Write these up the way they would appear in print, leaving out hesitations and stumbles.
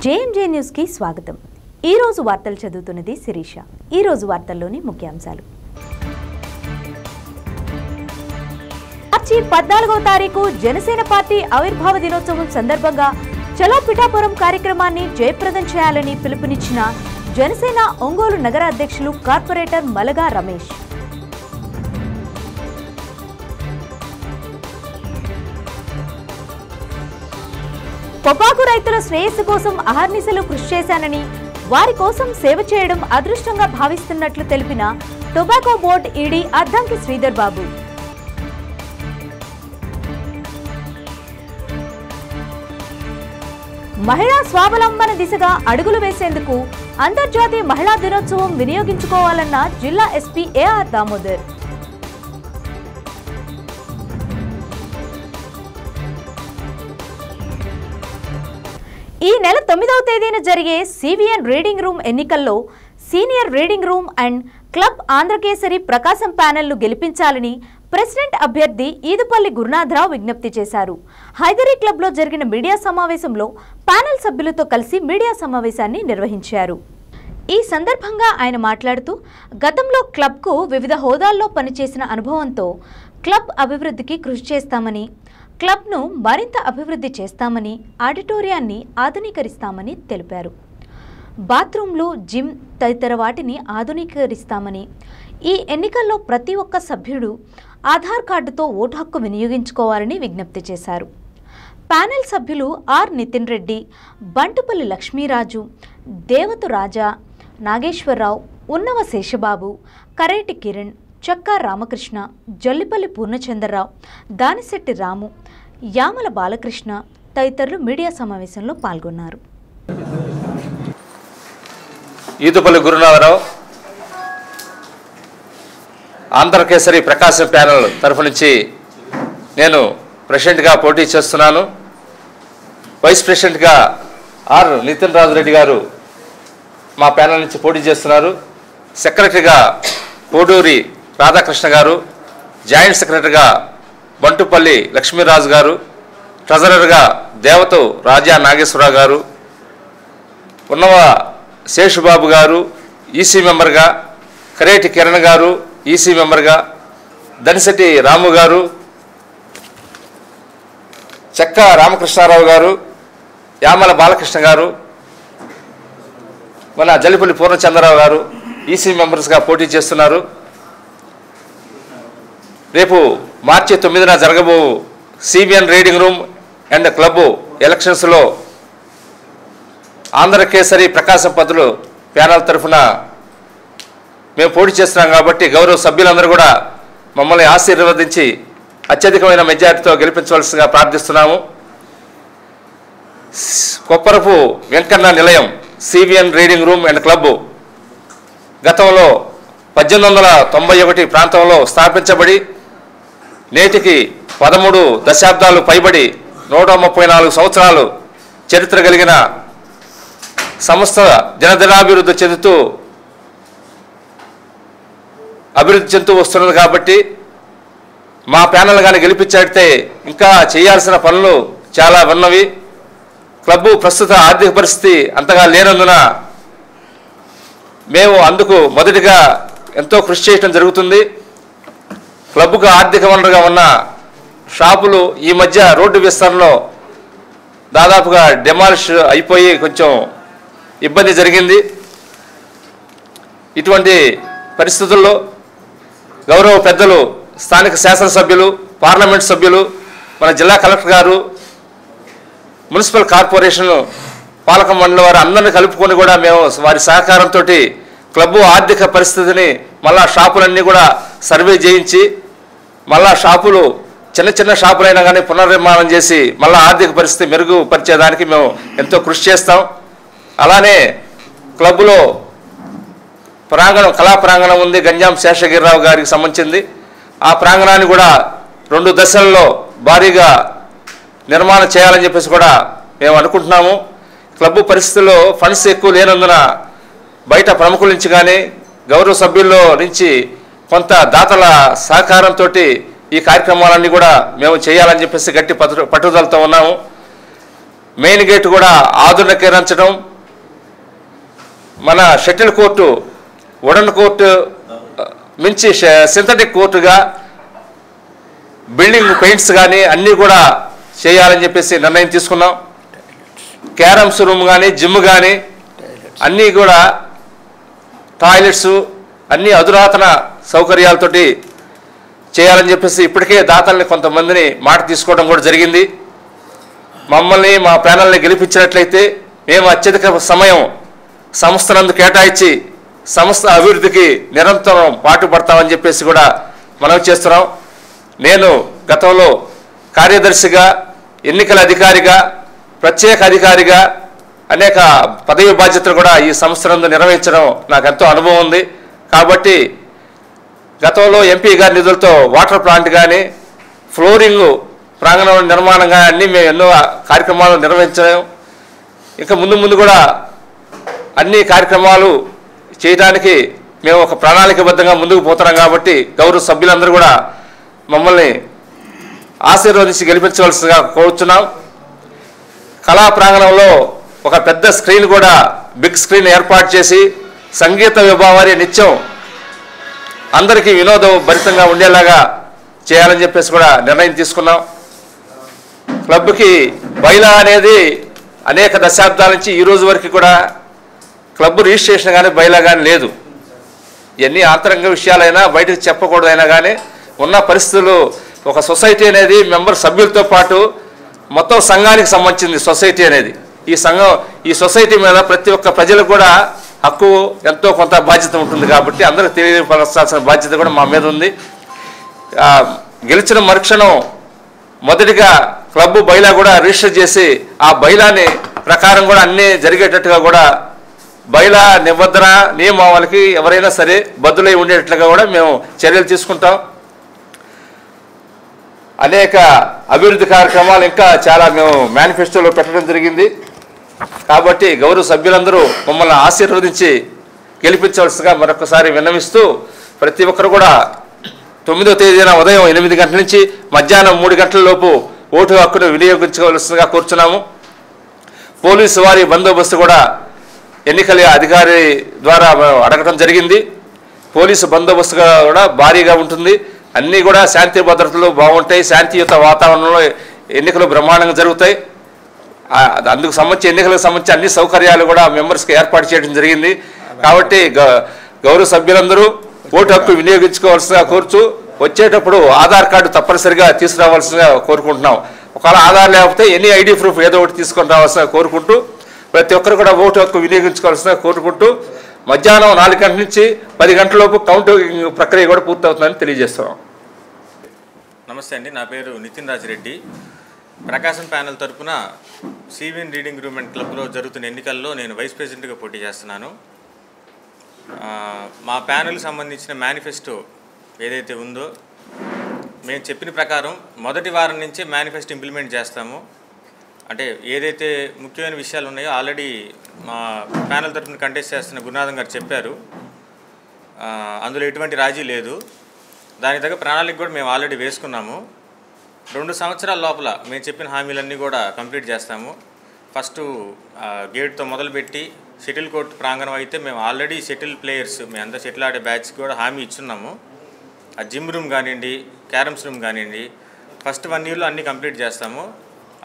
JMJ news కి స్వాగతం। ఈ రోజు వార్తలు చదువుతున్నది శిరీష। ఈ రోజు వార్తల్లోని ముఖ్యాంశాలు। మార్చి 14వ తారీఖు జనసేన పార్టీ ఆవిర్భావ దినోత్సవం సందర్భంగా చలో పిఠాపురం కార్యక్రమాన్ని జయప్రదం చేయాలని పిలుపునిచ్చిన జనసేన ఒంగోలు నగర అధ్యక్షులు కార్పొరేటర్ మలగా రమేష్। పొగాకు రైతుల శ్రేయస్సు కోసం అహర్నిశలు కృషి చేశానని వారి కోసం సేవ చేయడం అదృష్టంగా భావిస్తున్నట్లు తెలిపిన tobacco board ED Addanki Sridhar Babu. మహిళా స్వావలంబన దిశగా అడుగులు వేసేందుకు అంతర్జాతీయ మహిళా దినోత్సవం వినియోగించుకోవాలన్న జిల్లా ఎస్పీ ఏఆర్ దామోదర్। ఈ నెల 9వ తేదీన జరిగే సివిఎన్ రీడింగ్ రూమ్ ఎన్నికల్లో senior reading room and club Andhrakesari Prakasam ప్యానెల్ను గెలిపించాలని ప్రెసిడెంట్ అభ్యర్థి ఈదుపల్లి గురునాథరావు విజ్ఞప్తి చేశారు। హైదరీ క్లబ్లో జరిగిన మీడియా సమావేశంలో ప్యానెల్ సభ్యులతో కలిసి మీడియా సమావేశాన్ని నిర్వహించారు। ఈ సందర్భంగా ఆయన మాట్లాడుతూ గతంలో క్లబ్కు వివిధ హోదాల్లో పనిచేసిన అనుభవంతో క్లబ్ అభివృద్ధికి కృషి చేస్తామని, క్లబ్ను మరింత అభివృద్ధి చేస్తామని, ఆడిటోరియాన్ని ఆధునీకరిస్తామని తెలిపారు। బాత్రూంలు, జిమ్ తదితర వాటిని ఆధునీకరిస్తామని, ఈ ఎన్నికల్లో ప్రతి ఒక్క సభ్యుడు ఆధార్ కార్డుతో ఓటు హక్కు వినియోగించుకోవాలని విజ్ఞప్తి చేశారు। ప్యానెల్ సభ్యులు ఆర్ నితిన్ రెడ్డి, బంటుపల్లి లక్ష్మీరాజు, దేవతు రాజా, నాగేశ్వరరావు, ఉన్నవ శేషబాబు, కరేటి కిరణ్, చక్కా రామకృష్ణ, జల్లిపల్లి పూర్ణచంద్రరావు, దానిశెట్టి రాము, యామల బాలకృష్ణ తదితరులు మీడియా సమావేశంలో పాల్గొన్నారు। ఈదుపల్లి గురునాథరావు ఆంధ్రకేసరి ప్రకాశం ప్యానెల్ తరఫు నుంచి నేను ప్రెసిడెంట్గా పోటీ చేస్తున్నాను। వైస్ ప్రెసిడెంట్గా ఆర్ నితిన్ రాజు రెడ్డి గారు మా ప్యానెల్ నుంచి పోటీ చేస్తున్నారు। సెక్రటరీగా కోడూరి రాధాకృష్ణ గారు, జాయింట్ సెక్రటరీగా బంటుపల్లి లక్ష్మీరాజు గారు, ట్రెజరర్గా దేవతు రాజా నాగేశ్వరరావు గారు, ఉన్నవ శేషుబాబు గారు ఈసీ మెంబర్గా, కరేటి కిరణ్ గారు ఈసీ మెంబర్గా, దనిశెట్టి రాము గారు, చెక్క రామకృష్ణారావు గారు, యామల బాలకృష్ణ గారు, మన జల్లిపల్లి పూర్ణచంద్రరావు గారు ఈసీ మెంబర్స్గా పోటీ చేస్తున్నారు। రేపు మార్చి 9న జరగబో CVN reading room and club ఎలక్షన్స్లో ఆంధ్రకేసరి ప్రకాశం పద్దులు ప్యానెల్ తరఫున మేము పోటీ చేస్తున్నాం కాబట్టి గౌరవ సభ్యులందరూ కూడా మమ్మల్ని ఆశీర్వదించి అత్యధికమైన మెజారిటీతో గెలిపించవలసిందిగా ప్రార్థిస్తున్నాము। కొప్పరపు వెంకన్న నిలయం CVN reading room and club గతంలో 1891 ప్రాంతంలో స్థాపించబడి నేటికి 13 దశాబ్దాలు పైబడి 134 సంవత్సరాలు చరిత్ర కలిగిన సంస్థ దినదినాభివృద్ధి చెందుతూ వస్తున్నది కాబట్టి మా ప్యానెల్ కానీ గెలిపించాడితే ఇంకా చేయాల్సిన పనులు చాలా ఉన్నవి। క్లబ్బు ప్రస్తుత ఆర్థిక పరిస్థితి అంతగా లేనందున మేము అందుకు మొదటిగా ఎంతో కృషి చేయడం జరుగుతుంది। క్లబ్కు ఆర్థిక వనరుగా ఉన్న షాపులు ఈ మధ్య రోడ్డు విస్తరణలో దాదాపుగా డెమాలిష్ అయిపోయి కొంచెం ఇబ్బంది జరిగింది। ఇటువంటి పరిస్థితుల్లో గౌరవ పెద్దలు, స్థానిక శాసనసభ్యులు, పార్లమెంట్ సభ్యులు, మన జిల్లా కలెక్టర్ గారు, మున్సిపల్ కార్పొరేషన్ పాలక మండలి వారు అందరినీ కలుపుకొని కూడా మేము వారి సహకారంతో క్లబ్బు ఆర్థిక పరిస్థితిని మళ్ళా షాపులన్నీ కూడా సర్వే చేయించి మళ్ళా షాపులు చిన్న చిన్న షాపులైనా కానీ పునర్నిర్మాణం చేసి మళ్ళా ఆర్థిక పరిస్థితి మెరుగుపరిచేదానికి మేము ఎంతో కృషి చేస్తాం। అలానే క్లబ్లో ప్రాంగణం, కళా ప్రాంగణం ఉంది, గంజాం శేషగిరిరావు గారికి సంబంధించింది। ఆ ప్రాంగణాన్ని కూడా 2 దశల్లో భారీగా నిర్మాణం చేయాలని చెప్పేసి కూడా మేము అనుకుంటున్నాము। క్లబ్బు పరిస్థితుల్లో ఫండ్స్ ఎక్కువ లేనందున బయట ప్రముఖుల నుంచి కానీ గౌరవ సభ్యుల్లో నుంచి కొంత దాతల సహకారంతో ఈ కార్యక్రమాలన్నీ కూడా మేము చేయాలని చెప్పేసి గట్టి పట్టుదలతో ఉన్నాము। మెయిన్ గేట్ కూడా ఆధునీకరించడం, మన షటిల్ కోర్టు వుడన్ కోర్టు మించి సింథటిక్ కోర్టుగా బిల్డింగ్ పెయింట్స్ కానీ అన్నీ కూడా చేయాలని చెప్పేసి నిర్ణయం తీసుకున్నాం. క్యారమ్స్ రూమ్ కానీ జిమ్ కానీ అన్నీ కూడా టాయిలెట్స్ అన్నీ అధునాతన సౌకర్యాలతోటి చేయాలని చెప్పేసి ఇప్పటికే దాతల్ని కొంతమందిని మాట తీసుకోవడం కూడా జరిగింది. మమ్మల్ని మా ప్యానల్ని గెలిపించినట్లయితే మేము అత్యధిక సమయం సంస్థనందు కేటాయించి సంస్థ అభివృద్ధికి నిరంతరం పాటుపడతామని చెప్పేసి కూడా మనం చేస్తున్నాం. నేను గతంలో కార్యదర్శిగా, ఎన్నికల అధికారిగా, ప్రత్యేక అధికారిగా అనేక పదవి బాధ్యతలు కూడా ఈ సంస్థనందు నిర్వహించడం నాకు ఎంతో అనుభవం ఉంది. కాబట్టి గతంలో ఎంపీ గారి నిధులతో వాటర్ ప్లాంట్ కానీ, ఫ్లోరింగ్ ప్రాంగణం నిర్మాణం కానీ అన్నీ మేము ఎన్నో కార్యక్రమాలు నిర్వహించాం. ఇంకా ముందు కూడా అన్ని కార్యక్రమాలు చేయడానికి మేము ఒక ప్రణాళికబద్ధంగా ముందుకు పోతున్నాం. కాబట్టి గౌరవ సభ్యులందరూ కూడా మమ్మల్ని ఆశీర్వదించి గెలిపించవలసిందిగా కోరుతున్నాం. కళా ప్రాంగణంలో ఒక పెద్ద స్క్రీన్ కూడా, బిగ్ స్క్రీన్ ఏర్పాటు చేసి సంగీత విభావాన్ని నిత్యం అందరికీ వినోదభరితంగా ఉండేలాగా చేయాలని చెప్పేసి కూడా నిర్ణయం తీసుకున్నాం. క్లబ్కి బైలా అనేది అనేక దశాబ్దాల నుంచి ఈ రోజు వరకు కూడా క్లబ్ రిజిస్ట్రేషన్ కానీ బైలా కానీ లేదు. ఎన్ని ఆంతరంగ విషయాలైనా బయటకు చెప్పకూడదైనా కానీ ఉన్న పరిస్థితులు, ఒక సొసైటీ అనేది మెంబర్ సభ్యులతో పాటు మొత్తం సంఘానికి సంబంధించింది సొసైటీ అనేది. ఈ సొసైటీ మీద ప్రతి ఒక్క ప్రజలకు కూడా హక్కు ఎంతో కొంత బాధ్యత ఉంటుంది. కాబట్టి అందరూ తెలియపరచాల్సిన బాధ్యత కూడా మా మీద ఉంది. గెలిచిన మరుక్షణం మొదటిగా క్లబ్ బైలా కూడా రిజిస్టర్ చేసి ఆ బైలాని ప్రకారం కూడా అన్నీ జరిగేటట్టుగా కూడా బైలా నిబంధన నియమావళికి ఎవరైనా సరే బద్దులై ఉండేటట్లుగా కూడా మేము చర్యలు తీసుకుంటాం. అనేక అభివృద్ధి కార్యక్రమాలు ఇంకా చాలా మేము మేనిఫెస్టోలో పెట్టడం జరిగింది. కాబట్టి గౌరవ సభ్యులందరూ మమ్మల్ని ఆశీర్వదించి గెలిపించవలసిగా మరొకసారి విన్నవిస్తూ, ప్రతి ఒక్కరు కూడా 9వ తేదీన ఉదయం 8 గంటల నుంచి మధ్యాహ్నం 3 గంటల లోపు ఓటు హక్కును వినియోగించవలసిందిగా కోరుచున్నాము. పోలీసు వారి బందోబస్తు కూడా ఎన్నికల అధికారి ద్వారా అడగడం జరిగింది. పోలీసు బందోబస్తు కూడా భారీగా ఉంటుంది. అన్నీ కూడా శాంతి భద్రతలు బాగుంటాయి. శాంతియుత వాతావరణంలో ఎన్నికలు బ్రహ్మాండంగా జరుగుతాయి. అందుకు సంబంధించి ఎన్నికలకు సంబంధించి అన్ని సౌకర్యాలు కూడా మెంబర్స్కి ఏర్పాటు చేయడం జరిగింది. కాబట్టి గౌరవ సభ్యులందరూ ఓటు హక్కు వినియోగించుకోవాల్సిందిగా కోరుచు, వచ్చేటప్పుడు ఆధార్ కార్డు తప్పనిసరిగా తీసుకురావాల్సిందిగా కోరుకుంటున్నాం. ఒకవేళ ఆధార్ లేకపోతే ఎనీ ఐడి ప్రూఫ్ ఏదో ఒకటి తీసుకొని రావాల్సిందిగా కోరుకుంటూ, ప్రతి ఒక్కరు కూడా ఓటు హక్కు వినియోగించుకోవాల్సిందిగా కోరుకుంటూ, మధ్యాహ్నం 4 గంటల నుంచి 10 గంటల లోపు కౌంటింగ్ ప్రక్రియ కూడా పూర్తవుతుందని తెలియజేస్తున్నాం. నమస్తే అండి, నా పేరు నితిన్ రాజిరెడ్డి. ప్రకాశం ప్యానెల్ తరఫున సివిఎన్ రీడింగ్ రూమ్ అండ్ క్లబ్లో జరుగుతున్న ఎన్నికల్లో నేను వైస్ ప్రెసిడెంట్గా పోటీ చేస్తున్నాను. మా ప్యానెల్కి సంబంధించిన మేనిఫెస్టో ఏదైతే ఉందో మేము చెప్పిన ప్రకారం మొదటి వారం నుంచే మేనిఫెస్టో ఇంప్లిమెంట్ చేస్తాము. అంటే ఏదైతే ముఖ్యమైన విషయాలు ఉన్నాయో ఆల్రెడీ మా ప్యానెల్ తరఫున కంటెస్ట్ చేస్తున్న గురునాథం గారు చెప్పారు. అందులో ఎటువంటి రాజీ లేదు. దానికి తగ్గ ప్రణాళిక కూడా మేము ఆల్రెడీ వేసుకున్నాము. 2 సంవత్సరాల లోపల మేము చెప్పిన హామీలన్నీ కూడా కంప్లీట్ చేస్తాము. ఫస్ట్ గేట్తో మొదలుపెట్టి షటిల్ కోర్ట్ ప్రాంగణం అయితే మేము ఆల్రెడీ షటిల్ ప్లేయర్స్, మేమంతా షటిల్ ఆడే బ్యాచ్కి కూడా హామీ ఇచ్చున్నాము. ఆ జిమ్ రూమ్ కానివ్వండి, క్యారమ్స్ రూమ్ కానివ్వండి, ఫస్ట్ 1 ఇయర్లో అన్నీ కంప్లీట్ చేస్తాము.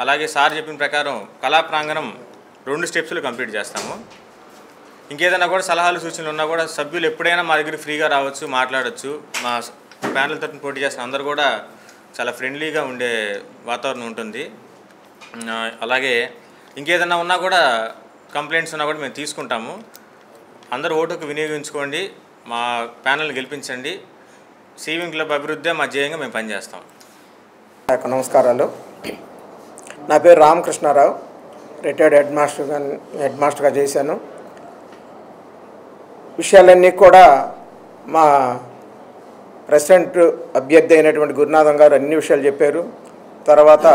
అలాగే సార్ చెప్పిన ప్రకారం కళా ప్రాంగణం 2 స్టెప్స్లో కంప్లీట్ చేస్తాము. ఇంకేదైనా కూడా సలహాలు సూచనలు ఉన్నా కూడా సభ్యులు ఎప్పుడైనా మా దగ్గర ఫ్రీగా రావచ్చు, మాట్లాడవచ్చు. మా ప్యానెల్ తరఫున పోటీ చేసిన అందరూ కూడా చాలా ఫ్రెండ్లీగా ఉండే వాతావరణం ఉంటుంది. అలాగే ఇంకేదైనా ఉన్నా కూడా కంప్లైంట్స్ ఉన్నా కూడా మేము తీసుకుంటాము. అందరూ ఓటుకు వినియోగించుకోండి, మా ప్యానెల్ని గెలిపించండి. సివిఎన్ క్లబ్ అభివృద్ధి మా ధ్యేయంగా మేము పనిచేస్తాం. నమస్కారాలు. నా పేరు రామకృష్ణారావు, రిటైర్డ్ హెడ్ మాస్టర్గా చేశాను. విషయాలన్నీ కూడా మా ప్రెసిడెంట్ అభ్యర్థి అయినటువంటి గురునాథం గారు అన్ని విషయాలు చెప్పారు. తర్వాత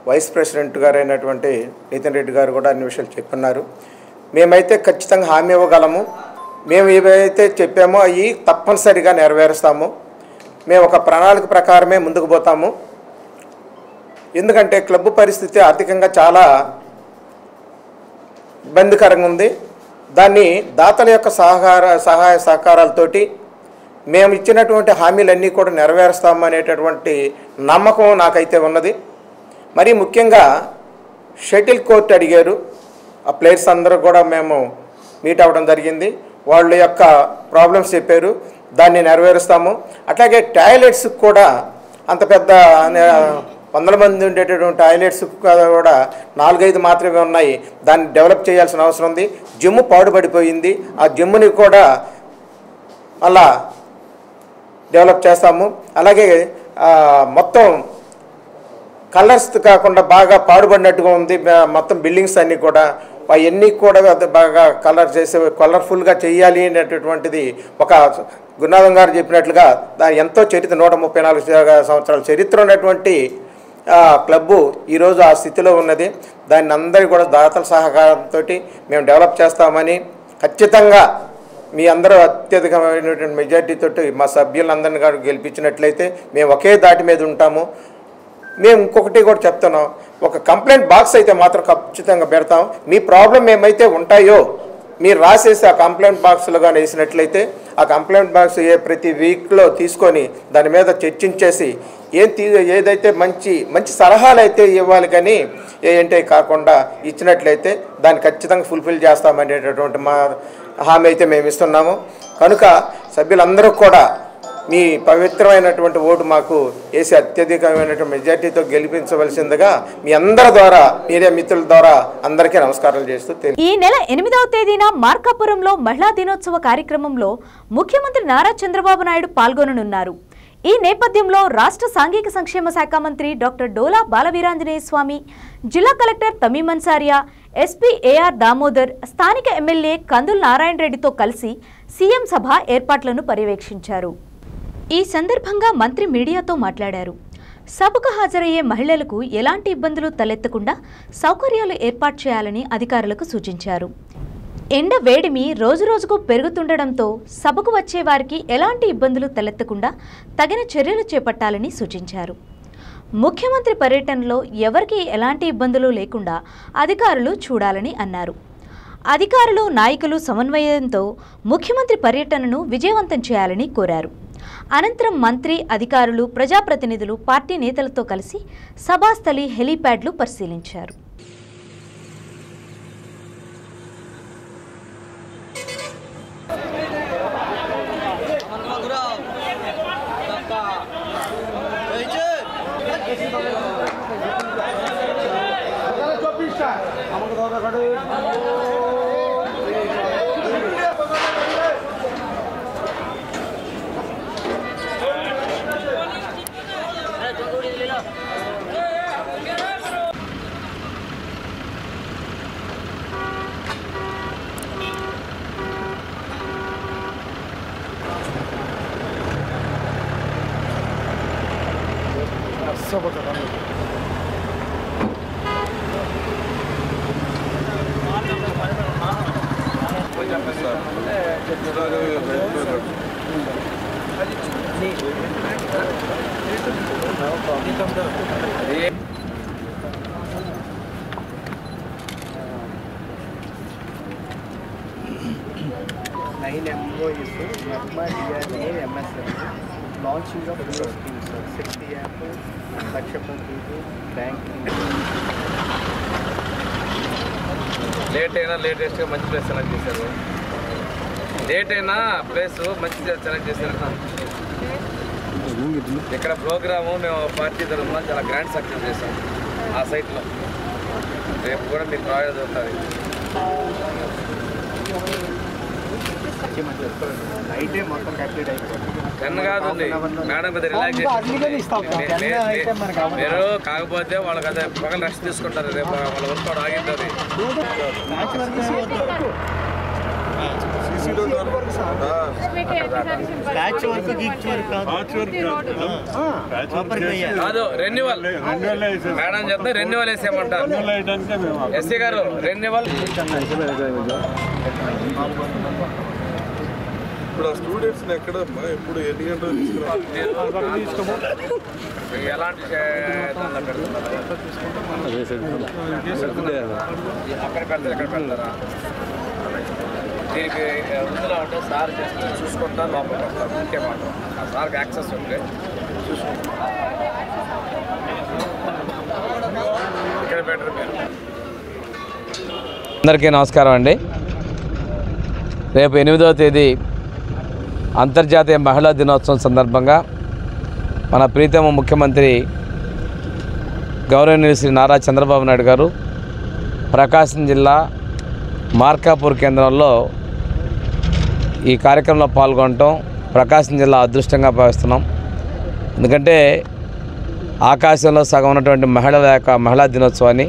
వైస్ ప్రెసిడెంట్ గారు అయినటువంటి నితిన్ రెడ్డి గారు కూడా అన్ని విషయాలు చెప్పున్నారు. మేమైతే ఖచ్చితంగా హామీ ఇవ్వగలము. మేము ఏవైతే చెప్పామో అవి తప్పనిసరిగా నెరవేరుస్తాము. మేము ఒక ప్రణాళిక ప్రకారమే ముందుకు పోతాము. ఎందుకంటే క్లబ్ పరిస్థితి ఆర్థికంగా చాలా ఇబ్బందికరంగా ఉంది. దాన్ని దాతల యొక్క సహాయ సహకారాలతోటి మేము ఇచ్చినటువంటి హామీలన్నీ కూడా నెరవేరుస్తామనేటటువంటి నమ్మకం నాకైతే ఉన్నది. మరి ముఖ్యంగా షటిల్ కోర్ట్ అడిగారు. ఆ ప్లేయర్స్ అందరూ కూడా మేము మీట్ అవ్వడం జరిగింది. వాళ్ళ యొక్క ప్రాబ్లమ్స్ చెప్పారు, దాన్ని నెరవేరుస్తాము. అట్లాగే టాయిలెట్స్ కూడా అంత పెద్ద 100 మంది ఉండేటటువంటి టాయిలెట్స్ కూడా 4-5 మాత్రమే ఉన్నాయి. దాన్ని డెవలప్ చేయాల్సిన అవసరం ఉంది. జిమ్ పాడుపడిపోయింది, ఆ జిమ్ని కూడా అలా డెవలప్ చేస్తాము. అలాగే మొత్తం కలర్స్ కాకుండా బాగా పాడుపడినట్టుగా ఉంది మొత్తం బిల్డింగ్స్ అన్నీ కూడా. అవన్నీ కూడా బాగా కలర్ఫుల్గా చేయాలి అనేటటువంటిది ఒక గురునాథం గారు చెప్పినట్లుగా దాని ఎంతో చరిత్ర 134 సంవత్సరాల చరిత్ర ఉన్నటువంటి క్లబ్బు ఈరోజు ఆ స్థితిలో ఉన్నది. దాన్ని అందరి కూడా దాతల సహకారంతో మేము డెవలప్ చేస్తామని ఖచ్చితంగా మీ అందరూ అత్యధికమైనటువంటి మెజార్టీతో మా సభ్యులందరినీ కూడా గెలిపించినట్లయితే మేము ఒకే దాటి మీద ఉంటాము. మేము ఇంకొకటి కూడా చెప్తున్నాం, ఒక కంప్లైంట్ బాక్స్ అయితే మాత్రం ఖచ్చితంగా పెడతాం. మీ ప్రాబ్లం ఏమైతే ఉంటాయో మీరు రాసేసి ఆ కంప్లైంట్ బాక్స్లో కానీ వేసినట్లయితే ఆ కంప్లైంట్ బాక్స్ ప్రతి వీక్లో తీసుకొని దాని మీద చర్చించేసి ఏదైతే మంచి సలహాలు అయితే ఇవ్వాలి, కానీ ఏంటే కాకుండా ఇచ్చినట్లయితే దాన్ని ఖచ్చితంగా ఫుల్ఫిల్ చేస్తామనేటటువంటి మా హామీ అయితే మేము ఇస్తున్నాము. కనుక సభ్యులందరూ కూడా మీ పవిత్రమైనటువంటి ఓటు మాకు వేసి అత్యధికమైనటువంటి మెజార్టీతో గెలిపించవలసిందిగా మీ అందరి ద్వారా, మీడియా మిత్రుల ద్వారా అందరికీ నమస్కారాలు చేస్తూ ఈ నెల 8వ తేదీన మార్కాపురంలో మహిళా దినోత్సవ కార్యక్రమంలో ముఖ్యమంత్రి నారా చంద్రబాబు నాయుడు పాల్గొననున్నారు. ఈ నేపథ్యంలో రాష్ట్ర సాంఘిక సంక్షేమ శాఖ మంత్రి డాక్టర్ డోలా బాలవీరాంజనేయ స్వామి, జిల్లా collector Tameem Ansariya, SP AR Damodar, స్థానిక ఎమ్మెల్యే కందుల నారాయణ రెడ్డితో కలిసి సీఎం సభ ఏర్పాట్లను పర్యవేక్షించారు. ఈ సందర్భంగా మంత్రి మీడియాతో మాట్లాడారు. సభకు హాజరయ్యే మహిళలకు ఎలాంటి ఇబ్బందులు తలెత్తకుండా సౌకర్యాలు ఏర్పాటు చేయాలని అధికారులకు సూచించారు. ఎండ వేడిమి రోజురోజుకు పెరుగుతుండడంతో సభకు వచ్చే వారికి ఎలాంటి ఇబ్బందులు తలెత్తకుండా తగిన చర్యలు చేపట్టాలని సూచించారు. ముఖ్యమంత్రి పర్యటనలో ఎవరికీ ఎలాంటి ఇబ్బందులు లేకుండా అధికారులు చూడాలని అన్నారు. అధికారులు, నాయకులు సమన్వయంతో ముఖ్యమంత్రి పర్యటనను విజయవంతం చేయాలని కోరారు. అనంతరం మంత్రి, అధికారులు, ప్రజాప్రతినిధులు, పార్టీ నేతలతో కలిసి సభాస్థలి, హెలీప్యాడ్లు పరిశీలించారు. launching of new schemes, sir. 60 app, Lakshapati, banking. Late అయినా లేటెస్ట్గా మంచి ప్లేస్ సెలెక్ట్ చేశారు. లేట్ అయినా ప్లేస్ మంచి సెలెక్ట్ చేశారు. ఇక్కడ ప్రోగ్రాము మేము పార్టీ తరఫున చాలా గ్రాండ్ సక్సెస్ చేశాం ఆ సైట్లో. రేపు కూడా మీకు బాగా జరుగుతుంది. నైటే మొత్తం కంప్లీట్ అయిపోతుంది. 10 కాదండి మేడం, కొద్దిగా రిలాక్స్ మీరు కాకపోతే వాళ్ళకి అదే పగల రెస్ట్ తీసుకుంటారు. రేపు వాళ్ళ వర్క్ ఆగింటుంది. కాదు రెన్యువల్ మేడం చెప్తే రెన్యువల్ వేసేయమంటారు. ఎస్సీ గారు రెన్యువల్ ఇప్పుడు ఆ స్టూడెంట్స్ని ఎక్కడ ఎప్పుడు ఎన్ని గంటలు ఎలాంటి అక్కడ పెడతారు ఎక్కడ పెడతారా దీనికి ఉందిలా ఉంటే సార్ చేస్తే చూసుకుంటా లోపల వస్తారు ఇంకే మాట ఆ సార్కి యాక్సెస్ ఉంటే చూసుకుంటాం ఇక్కడ బెటర్ మీరు. అందరికీ నమస్కారం అండి. రేపు 8వ తేదీ అంతర్జాతీయ మహిళా దినోత్సవం సందర్భంగా మన ప్రీతమ ముఖ్యమంత్రి గౌరవనీయులు శ్రీ నారా చంద్రబాబు నాయుడు గారు ప్రకాశం జిల్లా మార్కాపూర్ కేంద్రంలో ఈ కార్యక్రమంలో పాల్గొనటం ప్రకాశం జిల్లా అదృష్టంగా భావిస్తున్నాం. ఎందుకంటే ఆకాశంలో సగం ఉన్నటువంటి మహిళల యొక్క మహిళా దినోత్సవాన్ని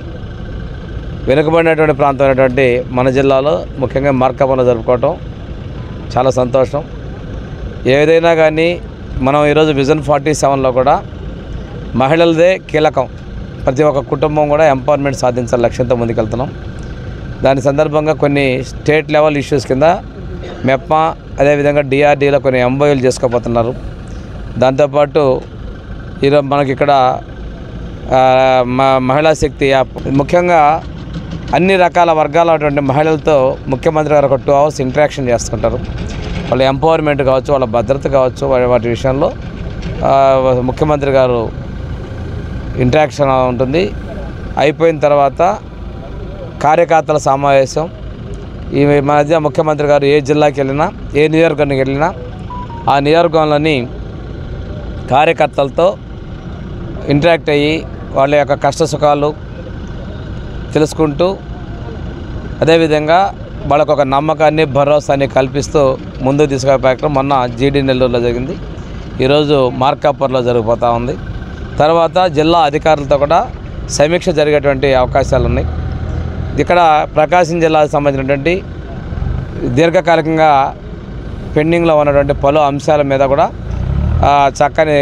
వెనుకబడినటువంటి ప్రాంతం అయినటువంటి మన జిల్లాలో ముఖ్యంగా మార్కాపూర్లో జరుపుకోవటం చాలా సంతోషం. ఏదైనా కానీ మనం ఈరోజు విజన్ 47లో కూడా మహిళలదే కీలకం, ప్రతి ఒక్క కుటుంబం కూడా ఎంపవర్మెంట్ సాధించాలి లక్ష్యంతో ముందుకెళ్తున్నాం. దాని సందర్భంగా కొన్ని స్టేట్ లెవెల్ ఇష్యూస్ కింద మెప్మా అదేవిధంగా డిఆర్డీలో కొన్ని ఎంఓయూలు చేసుకోబోతున్నారు. దాంతోపాటు ఈరోజు మనకి ఇక్కడ మహిళా శక్తి యాప్ ముఖ్యంగా అన్ని రకాల వర్గాలటువంటి మహిళలతో ముఖ్యమంత్రి గారు ఒక 2 hours ఇంటరాక్షన్ చేస్తుంటారు. వాళ్ళ ఎంపవర్మెంట్ కావచ్చు, వాళ్ళ భద్రత కావచ్చు, వాటి విషయంలో ముఖ్యమంత్రి గారు ఇంటరాక్షన్ ఉంటుంది. అయిపోయిన తర్వాత కార్యకర్తల సమావేశం. ఈ మధ్య ముఖ్యమంత్రి గారు ఏ జిల్లాకి వెళ్ళినా, ఏ నియోజకవర్గానికి వెళ్ళినా ఆ నియోజకవర్గంలోని కార్యకర్తలతో ఇంటరాక్ట్ అయ్యి వాళ్ళ యొక్క కష్ట సుఖాలు తెలుసుకుంటూ అదేవిధంగా వాళ్ళకు ఒక నమ్మకాన్ని భరోసాన్ని కల్పిస్తూ ముందుకు తీసుకునే కార్యక్రమం మొన్న జీడీ నెల్లూరులో జరిగింది. ఈరోజు మార్కాపూర్లో జరిగిపోతూ ఉంది. తర్వాత జిల్లా అధికారులతో కూడా సమీక్ష జరిగేటువంటి అవకాశాలు ఉన్నాయి. ఇక్కడ ప్రకాశం జిల్లాకు సంబంధించినటువంటి దీర్ఘకాలికంగా పెండింగ్లో ఉన్నటువంటి పలు అంశాల మీద కూడా చక్కని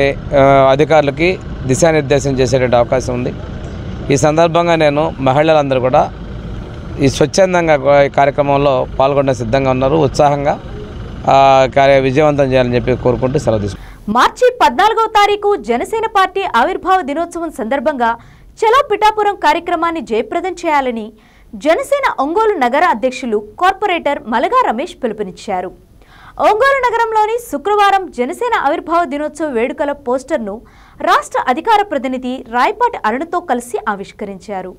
అధికారులకి దిశానిర్దేశం చేసేటువంటి అవకాశం ఉంది. ఈ సందర్భంగా నేను మహిళలందరూ కూడా ఈ స్వచ్ఛందంగా ఈ కార్యక్రమంలో పాల్గొనడం సిద్ధంగా ఉన్నారు. ఉత్సాహంగా విజయవంతం చేయాలని చెప్పి కోరుకుంటూ సెలవు తీసుకుంటాను. మార్చి 14వ తారీఖు జనసేన పార్టీ ఆవిర్భావ దినోత్సవం సందర్భంగా చలో పిఠాపురం కార్యక్రమాన్ని జయప్రదం చేయాలని జనసేన ఒంగోలు నగర అధ్యక్షులు కార్పొరేటర్ మలగా రమేష్ పిలుపునిచ్చారు. ఒంగోలు నగరంలోని శుక్రవారం జనసేన ఆవిర్భావ దినోత్సవ వేడుకల పోస్టర్ను రాష్ట్ర అధికార ప్రతినిధి రాయపాటి అరుణతో కలిసి ఆవిష్కరించారు.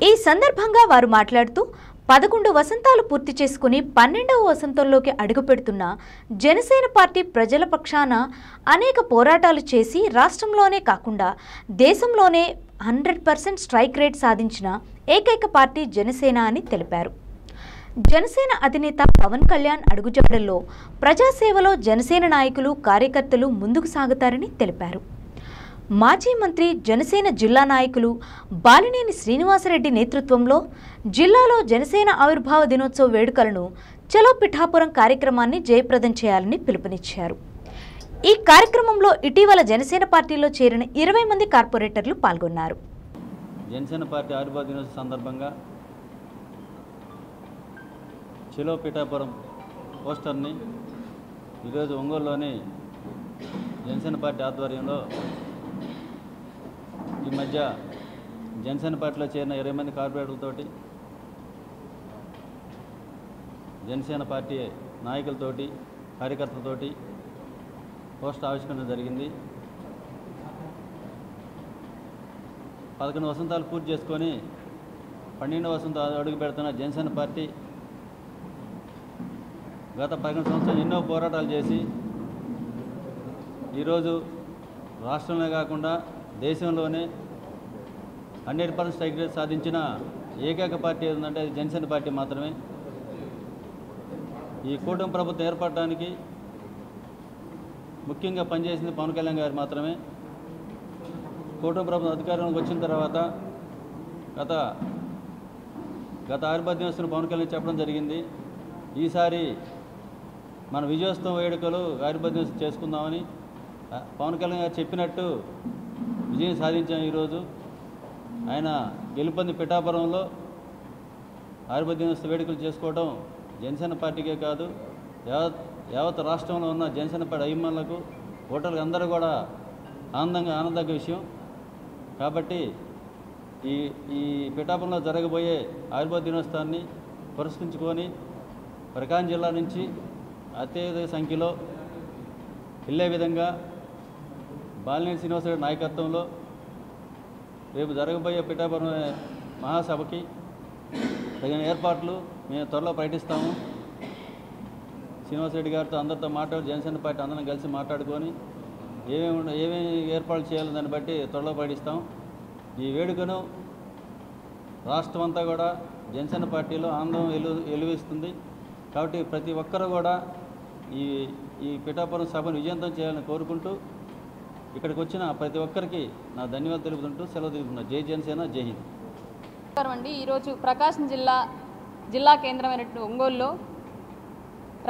ఈ సందర్భంగా వారు మాట్లాడుతూ 11 వసంతాలు పూర్తి చేసుకుని 12వ వసంతంలోకి అడుగుపెడుతున్న జనసేన పార్టీ ప్రజల పక్షాన అనేక పోరాటాలు చేసి రాష్ట్రంలోనే కాకుండా దేశంలోనే 100% స్ట్రైక్ రేట్ సాధించిన ఏకైక పార్టీ జనసేన అని తెలిపారు. జనసేన అధినేత పవన్ కళ్యాణ్ అడుగుజాడల్లో ప్రజాసేవలో జనసేన నాయకులు కార్యకర్తలు ముందుకు సాగుతారని తెలిపారు. మాజీ మంత్రి జనసేన జిల్లా నాయకులు బాలినేని శ్రీనివాసరెడ్డి నేతృత్వంలో జిల్లాలో జనసేన ఆవిర్భావ దినోత్సవ వేడుకలను చలో పిఠాపురం కార్యక్రమాన్ని జయప్రదం చేయాలని పిలుపునిచ్చారు. ఈ కార్యక్రమంలో ఇటీవల జనసేన పార్టీలో చేరిన 20 మంది కార్పొరేటర్లు పాల్గొన్నారు. జనసేన పార్టీ ఆవిర్భావ దినోత్సవం సందర్భంగా చలో పిఠాపురం పోస్టర్ని ఈరోజు ఒంగోలులోని జనసేన పార్టీ ఆధ్వర్యంలో ఈ మధ్య జనసేన పార్టీలో చేరిన 20 మంది కార్పొరేటర్లతోటి జనసేన పార్టీ నాయకులతోటి కార్యకర్తలతోటి పోస్టర్ ఆవిష్కరణ జరిగింది. 11 వసంతాలు పూర్తి చేసుకొని 12వ వసంతం అడుగు పెడుతున్న జనసేన పార్టీ గత 11 సంవత్సరాలు ఎన్నో పోరాటాలు చేసి ఈరోజు రాష్ట్రంలో కాకుండా దేశంలోనే 100% స్ట్రైక్ రేట్ సాధించిన ఏకైక పార్టీ ఏంటంటే అది జనసేన పార్టీ మాత్రమే. ఈ కూటమి ప్రభుత్వం ఏర్పడడానికి ముఖ్యంగా పనిచేసింది పవన్ కళ్యాణ్ గారు మాత్రమే. కూటమి ప్రభుత్వం అధికారంలోకి వచ్చిన తర్వాత గత ఆవిర్భావ దినోత్సవం పవన్ కళ్యాణ్ చెప్పడం జరిగింది. ఈసారి మన విజయోత్సవ వేడుకలు ఆవిర్భావ దినోత్సవం చేసుకుందామని పవన్ కళ్యాణ్ గారు చెప్పినట్టు విజయం సాధించాం. ఈరోజు ఆయన గెలుపొంది పిఠాపురంలో ఆవిర్భావ దినోత్సవ వేడుకలు చేసుకోవడం జనసేన పార్టీకే కాదు యావత్ రాష్ట్రంలో ఉన్న జనసేన పార్టీ అభిమానులకు ఓటర్లకు అందరూ కూడా ఆనందగ్గ విషయం. కాబట్టి ఈ పిఠాపురంలో జరగబోయే ఆవిర్భావ దినోత్సవాన్ని పురస్కరించుకొని ప్రకాశం జిల్లా నుంచి అత్యధిక సంఖ్యలో వెళ్ళే విధంగా బాలినేని శ్రీనివాసరెడ్డి నాయకత్వంలో రేపు జరగబోయే పిఠాపురం మహాసభకి తగిన ఏర్పాట్లు మేము త్వరలో ప్రకటిస్తాము. శ్రీనివాసరెడ్డి గారితో అందరితో మాట్లాడి జనసేన పార్టీ అందరం కలిసి మాట్లాడుకొని ఏమేమి ఏర్పాట్లు చేయాలో దాన్ని బట్టి త్వరలో ప్రకటిస్తాం. ఈ వేడుకను రాష్ట్రం అంతా కూడా జనసేన పార్టీలో ఆనందం వెలువరిస్తుంది. కాబట్టి ప్రతి ఒక్కరూ కూడా ఈ పిఠాపురం సభను విజయవంతం చేయాలని కోరుకుంటూ ఇక్కడికి వచ్చిన ప్రతి ఒక్కరికి నా ధన్యవాదాలు తెలుపుతుంటూ సెలవు తీసుకున్నా. జై జనసేన, జై హింద్. అండి, ఈరోజు ప్రకాశం జిల్లా కేంద్రమైనటువంటి ఒంగోలులో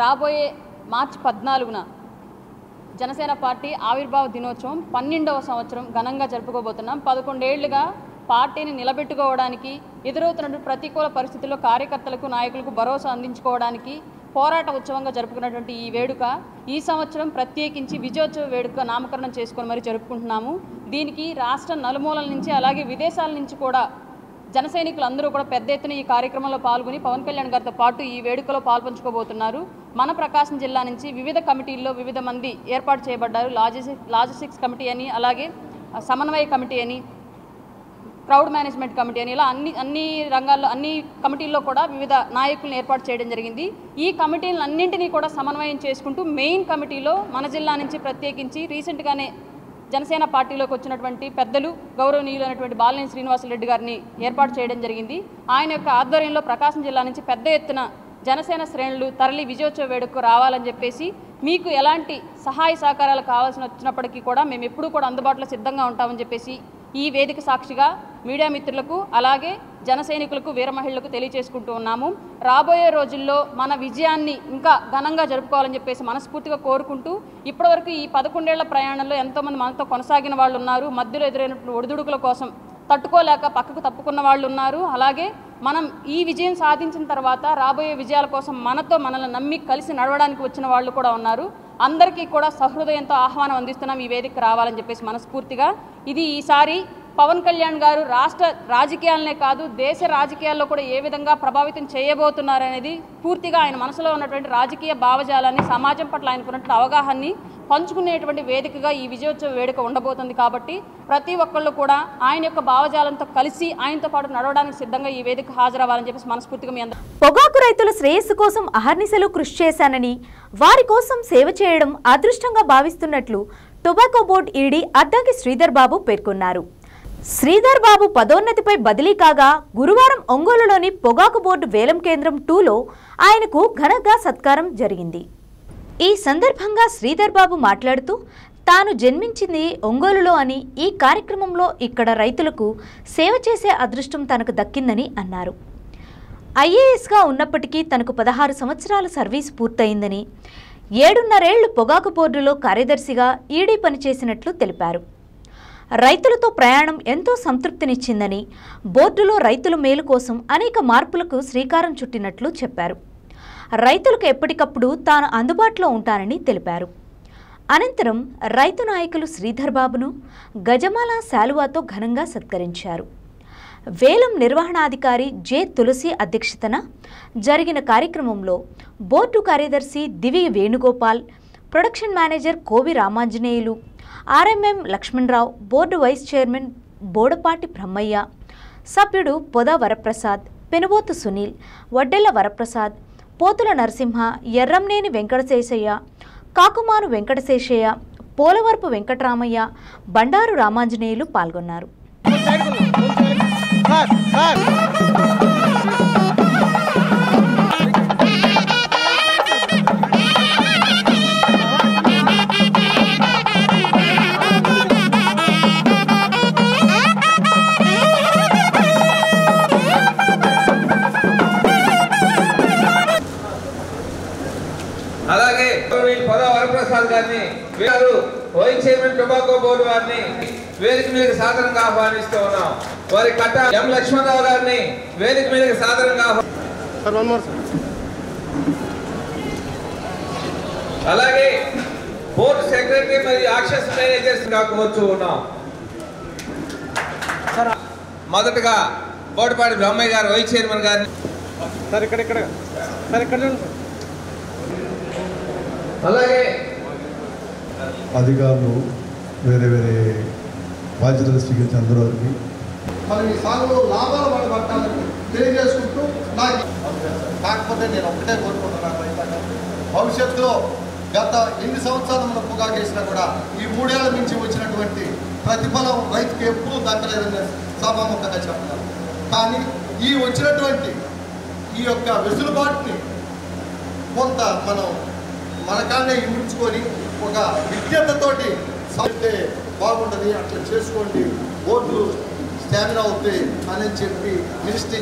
రాబోయే మార్చి 14న జనసేన పార్టీ ఆవిర్భావ దినోత్సవం 12వ సంవత్సరం ఘనంగా జరుపుకోబోతున్నాం. 11 ఏళ్లుగా పార్టీని నిలబెట్టుకోవడానికి ఎదురవుతున్నటువంటి ప్రతికూల పరిస్థితుల్లో కార్యకర్తలకు నాయకులకు భరోసా అందించుకోవడానికి పోరాట ఉత్సవంగా జరుపుకున్నటువంటి ఈ వేడుక ఈ సంవత్సరం ప్రత్యేకించి విజయోత్సవ వేడుక నామకరణం చేసుకొని మరి జరుపుకుంటున్నాము. దీనికి రాష్ట్ర నలుమూలల నుంచి అలాగే విదేశాల నుంచి కూడా జన సైనికులందరూ కూడా పెద్ద ఎత్తున ఈ కార్యక్రమంలో పాల్గొని పవన్ కళ్యాణ్ గారితో పాటు ఈ వేడుకలో పాల్పంచుకోబోతున్నారు. మన ప్రకాశం జిల్లా నుంచి వివిధ కమిటీల్లో వివిధ మంది ఏర్పాటు చేయబడ్డారు. లాజిస్టిక్స్ కమిటీ అని, అలాగే సమన్వయ కమిటీ అని, క్రౌడ్ మేనేజ్మెంట్ కమిటీ అని, ఇలా అన్ని రంగాల్లో అన్ని కమిటీల్లో కూడా వివిధ నాయకులను ఏర్పాటు చేయడం జరిగింది. ఈ కమిటీలన్నింటినీ కూడా సమన్వయం చేసుకుంటూ మెయిన్ కమిటీలో మన జిల్లా నుంచి ప్రత్యేకించి రీసెంట్గానే జనసేన పార్టీలోకి వచ్చినటువంటి పెద్దలు గౌరవనీయులైనటువంటి బాలినేని శ్రీనివాసరెడ్డి గారిని ఏర్పాటు చేయడం జరిగింది. ఆయన యొక్క ఆధ్వర్యంలో ప్రకాశం జిల్లా నుంచి పెద్ద ఎత్తున జనసేన శ్రేణులు తరలి విజయోత్సవ వేడుకకు రావాలని చెప్పేసి, మీకు ఎలాంటి సహాయ సహకారాలు కావాల్సి వచ్చినప్పటికీ కూడా మేము ఎప్పుడూ కూడా అందుబాటులో సిద్ధంగా ఉంటామని చెప్పేసి ఈ వేదిక సాక్షిగా మీడియా మిత్రులకు అలాగే జన సైనికులకు వీర మహిళలకు తెలియజేసుకుంటూ ఉన్నాము. రాబోయే రోజుల్లో మన విజయాన్ని ఇంకా ఘనంగా జరుపుకోవాలని చెప్పేసి మనస్ఫూర్తిగా కోరుకుంటూ, ఇప్పటివరకు ఈ 11 ఏళ్ల ప్రయాణంలో ఎంతోమంది మనతో కొనసాగిన వాళ్ళు ఉన్నారు. మధ్యలో ఎదురైనటువంటి ఒడిదుడుకుల కోసం తట్టుకోలేక పక్కకు తప్పుకున్న వాళ్ళు ఉన్నారు. అలాగే మనం ఈ విజయం సాధించిన తర్వాత రాబోయే విజయాల కోసం మనల్ని నమ్మి కలిసి నడవడానికి వచ్చిన వాళ్ళు కూడా ఉన్నారు. అందరికీ కూడా సహృదయంతో ఆహ్వానం అందిస్తున్నాం ఈ వేదికకు రావాలని చెప్పేసి మనస్ఫూర్తిగా. ఇది ఈసారి పవన్ కళ్యాణ్ గారు రాష్ట్ర రాజకీయాలనే కాదు దేశ రాజకీయాల్లో కూడా ఏ విధంగా ప్రభావితం చేయబోతున్నారనేది పూర్తిగా ఆయన మనసులో ఉన్నటువంటి రాజకీయ భావజాలాన్ని, సమాజం పట్ల ఆయనకున్నటువంటి అవగాహనని పంచుకునేటువంటి వేదికగా ఈ విజయోత్సవ వేడుక ఉండబోతుంది. కాబట్టి ప్రతి ఒక్కళ్ళు కూడా ఆయన యొక్క భావజాలంతో కలిసి ఆయనతో పాటు నడవడానికి సిద్ధంగా ఈ వేదిక హాజరవ్వాలని చెప్పేసి మనస్ఫూర్తిగా మీ అందరూ. పొగాకు రైతుల శ్రేయస్సు కోసం అహర్నిశలు కృషి చేశానని, వారి కోసం సేవ చేయడం అదృష్టంగా భావిస్తున్నట్లు tobacco board ED Addanki Sridhar Babu పేర్కొన్నారు. శ్రీధర్ బాబు పదోన్నతిపై బదిలీ కాగా గురువారం ఒంగోలులోని పొగాకు బోర్డు వేలం కేంద్రం 2లో ఆయనకు ఘనంగా సత్కారం జరిగింది. ఈ సందర్భంగా శ్రీధర్ బాబు మాట్లాడుతూ, తాను జన్మించింది ఒంగోలులో అని, ఈ కార్యక్రమంలో ఇక్కడ రైతులకు సేవ చేసే అదృష్టం తనకు దక్కిందని అన్నారు. ఐఏఎస్గా ఉన్నప్పటికీ తనకు 16 సంవత్సరాల సర్వీస్ పూర్తయిందని, 7.5 ఏళ్లు పొగాకు బోర్డులో కార్యదర్శిగా ఈడీ పనిచేసినట్లు తెలిపారు. రైతులతో ప్రయాణం ఎంతో సంతృప్తినిచ్చిందని, బోర్డులో రైతుల మేలు కోసం అనేక మార్పులకు శ్రీకారం చుట్టినట్లు చెప్పారు. రైతులకు ఎప్పటికప్పుడు తాను అందుబాటులో ఉంటానని తెలిపారు. అనంతరం రైతు నాయకులు శ్రీధర్ బాబును గజమాల శాలువాతో ఘనంగా సత్కరించారు. వేలం నిర్వహణాధికారి జె తులసి అధ్యక్షతన జరిగిన కార్యక్రమంలో బోర్డు కార్యదర్శి Divi Venugopal, production manager Kovi Ramanjaneyulu, RMM Lakshmanarao, board vice chairman Bodapati Brahmaiah, సభ్యుడు పొద వరప్రసాద్, పెనుబోతు సునీల్, వడ్డెల వరప్రసాద్, పోతుల నరసింహ, ఎర్రంనేని వెంకటశేషయ్య, కాకుమాను వెంకటశేషయ్య, పోలవరపు వెంకటరామయ్య, బండారు రామాంజనేయులు పాల్గొన్నారు. అలాగే పొద వరప్రసాద్ గారిని వైస్ చైర్మన్ టొబాకో బోర్డు వారిని వేదిక మీదకి సాధారణంగా ఆహ్వానిస్తూ ఉన్నాం. వారి కట్ట ఎం లక్ష్మణరావు గారిని వేదిక మీదకి సాధారణంగా అలాగే బోర్డు సెక్రటరీ మరియు యాక్సెస్ మేనేజర్స్ కావచ్చు ఉన్నాం. మొదటగా బోడిపాటి బ్రహ్మయ్య గారు వైస్ చైర్మన్ గారిని అలాగే అధికారులు వేరే వేరే బాధ్యతలు స్వీకరించిన అందరికీ మనం ఈ సాగులో లాభాలు మనం పట్టాలని తెలియజేసుకుంటూ నాకు కాకపోతే నేను ఒకటే కోరుకుంటున్నాను, భవిష్యత్తులో గత ఎన్ని సంవత్సరాలు మనం పొగాకు వేసినా కూడా ఈ 3 ఏళ్ల నుంచి వచ్చినటువంటి ప్రతిఫలం రైతుకి ఎప్పుడూ దక్కలేదని సభాముఖంగా చెప్తాను. కానీ ఈ వచ్చినటువంటి ఈ యొక్క వెసులుబాటుని కొంత మనం మనకాన్నే ఇముడ్చుకొని ఒక విజ్ఞతతోటి సాగితే బాగుంటుంది. అట్లా చేసుకోండి, ఓట్లు స్టామినా అవుతాయి అని చెప్పి మినిస్ట్రీ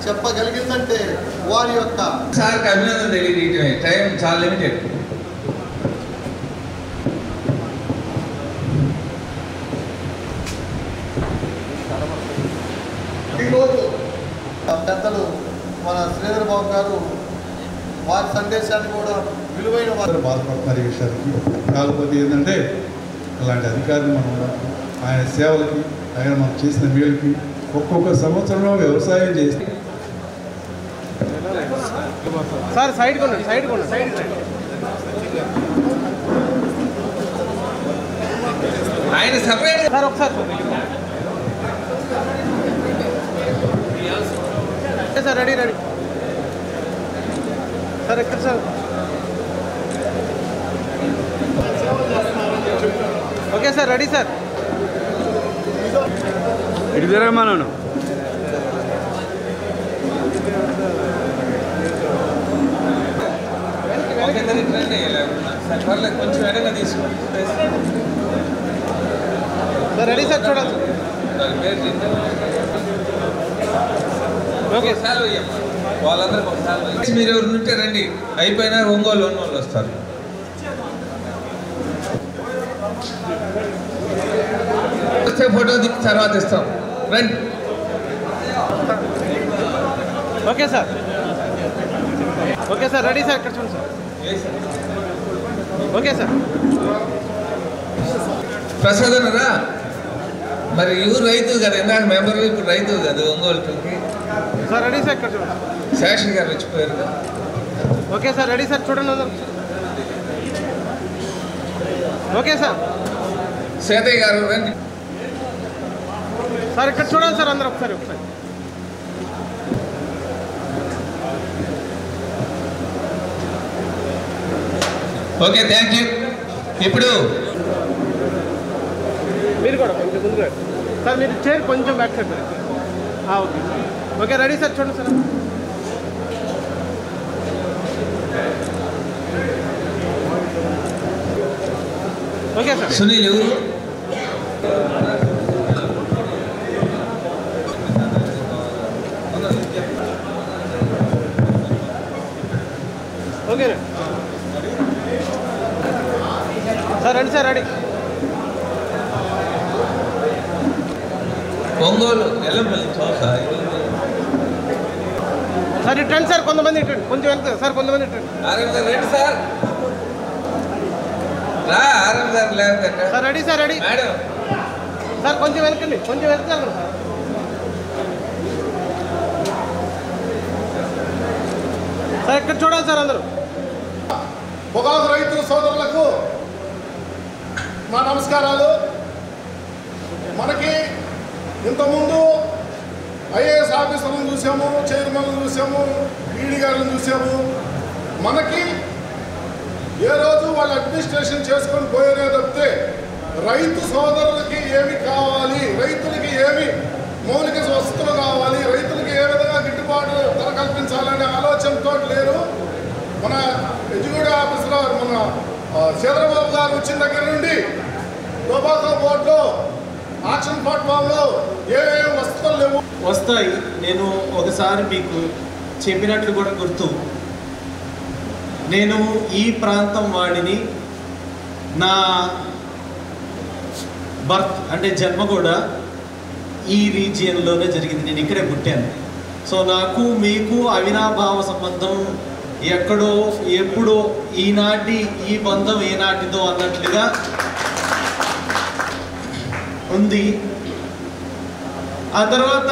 చెప్పగలిగిందంటే వారి యొక్క సార్కి అభినందన తెలియజేయటమే. టైం చాలా లిమిటెడ్. ఈరోజు పెద్దలు మన శ్రీధర్ బాబు గారు వారి సందేశాన్ని కూడా విలువైన వారు బాధపడుతున్నారు ఈ విషయానికి. కాకపోతే ఏంటంటే అలాంటి అధికారులు మనం ఆయన సేవలకి ఆయన మనం చేసిన మేలుకి ఒక్కొక్క సంవత్సరంలో వ్యవసాయం చేస్తే సార్ సైడ్ కొనండి, సైడ్ కొనండి, సైడ్ ఆయన సపరేట్ సార్ ఒకసారి సార్ రెడీ రెడీ సార్ ఎక్కడ sir? Okay sir ready sir. ఇటు తిరగమన్నాను. కొంచెం వెనక తీసుకోండి సార్. రెడీ సార్ చూడండి. ఓకే సార్ వాళ్ళందరికీ ఒకసారి మీరు ఎవరు ఉంటే రండి, అయిపోయినా ఒంగోలు వాళ్ళు వస్తారు. వస్తే ఫోటో దిగి తర్వాత ఇస్తాం రండి. Okay sir, okay sir ready sir. ఇక్కడ చూడండి సార్. Okay sir. ప్రసాద్ అన్నారా మరి ఎవరు రైతు కదా, ఇందాక మెంబర్ ఇప్పుడు రైతు కదా ఒంగోలుకి. Sir ready sir. ఇక్కడ చూడండి. శాషన్ గారు వచ్చిపోయారు కదా. Okay sir ready sir. చూడండి అందరూ. Okay sir. సేతయ్య గారు రండి సార్. ఇక్కడ చూడండి సార్ అందరూ ఒకసారి. Okay thank you. ఇప్పుడు మీరు కూడా కొంచెం ముందుగా సార్, మీరు చైర్ కొంచెం back side. Okay okay ready sir. చూడండి సార్. Okay sir. సునీల్ ఎవరు? ఓకేనా సార్? రండి సార్. రెడీ. ఒంగోలు ఎల్లంపల్లి చౌసా సార్. ఇట్టండి సార్, కొంతమంది ఇట్టండి, కొంచెం వెళ్తారు సార్, కొంతమంది ఇట్టండి. రండి సార్. రా ఆరందారు లేదంటే sir. Ready sir. Ready madam sir. కొంచెం వెనకండి, కొంచెం వెళ్తారు సార్. సార్ ఇక్కడ చూడాలి సార్ అందరూ. పొగాకు రైతు సోదరులకు మా నమస్కారాలు. మనకి ఇంతకుముందు ఐఏఎస్ ఆఫీసర్లను చూసాము, చైర్మన్లను చూసాము, ఈడీ గారిని చూసాము. మనకి ఏ రోజు వాళ్ళ అడ్మినిస్ట్రేషన్ చేసుకొని పోయేదే తప్పితే రైతు సోదరులకి ఏమి కావాలి, రైతులకి ఏమి మౌలిక వసతులు కావాలి, రైతులకి ఏ విధంగా గిట్టుబాటు ధర కల్పించాలనే ఆలోచనతో లేరు. మన ఎగ్జిక్యూటివ్ ఆఫీసర్ మన చంద్రబాబు గారు వచ్చిన దగ్గర నుండి టొబాకో బోర్డులో ఆక్షన్ ప్లాట్ఫామ్లో ఏమేమి వసతులు లేవు వస్తాయి. నేను ఒకసారి మీకు చెప్పినట్లు కూడా గుర్తు, నేను ఈ ప్రాంతం వాడిని, నా బర్త్ అంటే జన్మ కూడా ఈ రీజియన్లోనే జరిగింది. నేను ఇక్కడే పుట్టాను. సో నాకు మీకు అవినాభావ సంబంధం ఎక్కడో ఎప్పుడో ఈనాటి ఈ బంధం ఏనాటిదో అన్నట్లుగా ఉంది. ఆ తర్వాత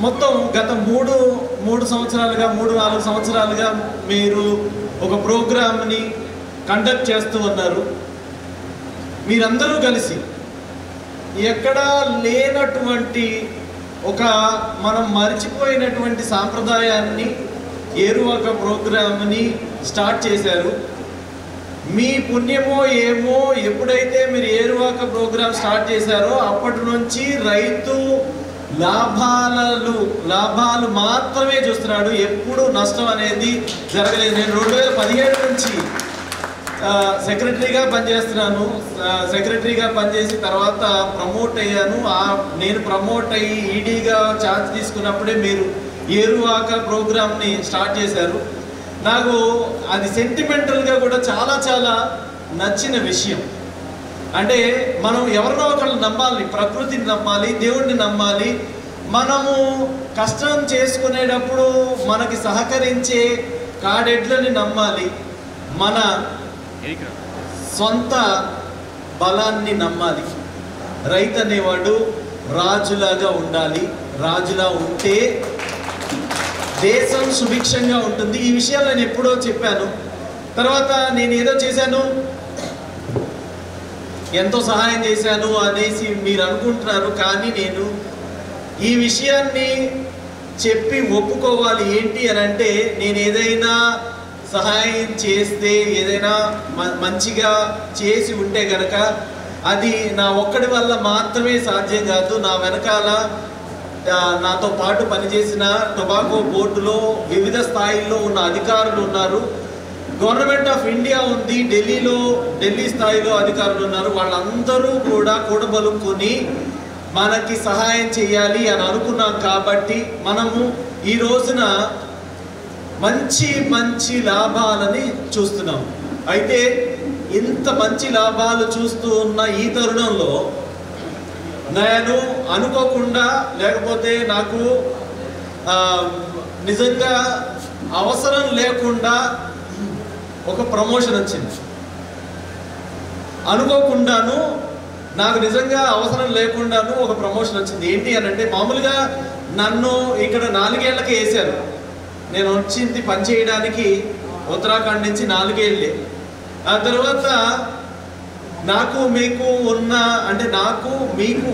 మొత్తం గత మూడు సంవత్సరాలుగా 3-4 సంవత్సరాలుగా మీరు ఒక ప్రోగ్రామ్ని కండక్ట్ చేస్తూ ఉన్నారు. మీరందరూ కలిసి ఎక్కడా లేనటువంటి ఒక మనం మర్చిపోయినటువంటి సాంప్రదాయాన్ని ఏరువాక ప్రోగ్రామ్ని స్టార్ట్ చేశారు. మీ పుణ్యమో ఏమో ఎప్పుడైతే మీరు ఏరువాక ప్రోగ్రామ్ స్టార్ట్ చేశారో అప్పటి నుంచి రైతు లాభాలు మాత్రమే చూస్తున్నాడు. ఎప్పుడు నష్టం అనేది జరగలేదు. నేను 2017 నుంచి సెక్రటరీగా పనిచేస్తున్నాను. సెక్రటరీగా పనిచేసి తర్వాత ప్రమోట్ అయ్యాను. నేను ప్రమోట్ అయ్యి ఈడీగా ఛార్జ్ తీసుకున్నప్పుడే మీరు ఏరువాక ప్రోగ్రామ్ని స్టార్ట్ చేశారు. నాకు అది సెంటిమెంటల్గా కూడా చాలా చాలా నచ్చిన విషయం. అంటే మనం ఎవరినో ఒకళ్ళు నమ్మాలి, ప్రకృతిని నమ్మాలి, దేవుణ్ణి నమ్మాలి. మనము కష్టం చేసుకునేటప్పుడు మనకి సహకరించే కాడెడ్లని నమ్మాలి. మన సొంత బలాన్ని నమ్మాలి. రైతు అనేవాడు రాజులాగా ఉండాలి. రాజులా ఉంటే దేశం సుభిక్షంగా ఉంటుంది. ఈ విషయాలు నేను ఎప్పుడో చెప్పాను. తర్వాత నేను ఏదో చేశాను, ఎంతో సహాయం చేశాను అనేసి మీరు అనుకుంటున్నారు. కానీ నేను ఈ విషయాన్ని చెప్పి ఒప్పుకోవాలి. ఏంటి అని అంటే, నేను ఏదైనా సహాయం చేస్తే, ఏదైనా మంచిగా చేసి ఉంటే గనక అది నా ఒక్కడి వల్ల మాత్రమే సాధ్యం కాదు. నా వెనకాల నాతో పాటు పనిచేసిన టొబాకో బోర్డులో వివిధ స్థాయిల్లో ఉన్న అధికారులు ఉన్నారు. గవర్నమెంట్ ఆఫ్ ఇండియా ఉంది, ఢిల్లీ స్థాయిలో అధికారులు ఉన్నారు. వాళ్ళందరూ కూడా కూడబలుక్కొని మనకి సహాయం చేయాలి అని అనుకున్నాం. కాబట్టి మనము ఈ రోజున మంచి లాభాలని చూస్తున్నాం. అయితే ఇంత మంచి లాభాలు చూస్తూ ఉన్న ఈ తరుణంలో నేను అనుకోకుండా, లేకపోతే నాకు నిజంగా అవసరం లేకుండా ఒక ప్రమోషన్ వచ్చింది. అనుకోకుండాను, నాకు నిజంగా అవసరం లేకుండాను ఒక ప్రమోషన్ వచ్చింది. ఏంటి అని అంటే, మామూలుగా నన్ను ఇక్కడ 4 ఏళ్ళకి వేశారు. నేను వచ్చింది పనిచేయడానికి ఉత్తరాఖండ్ నుంచి 4 ఏళ్ళే. ఆ తర్వాత నాకు మీకు ఉన్న, అంటే నాకు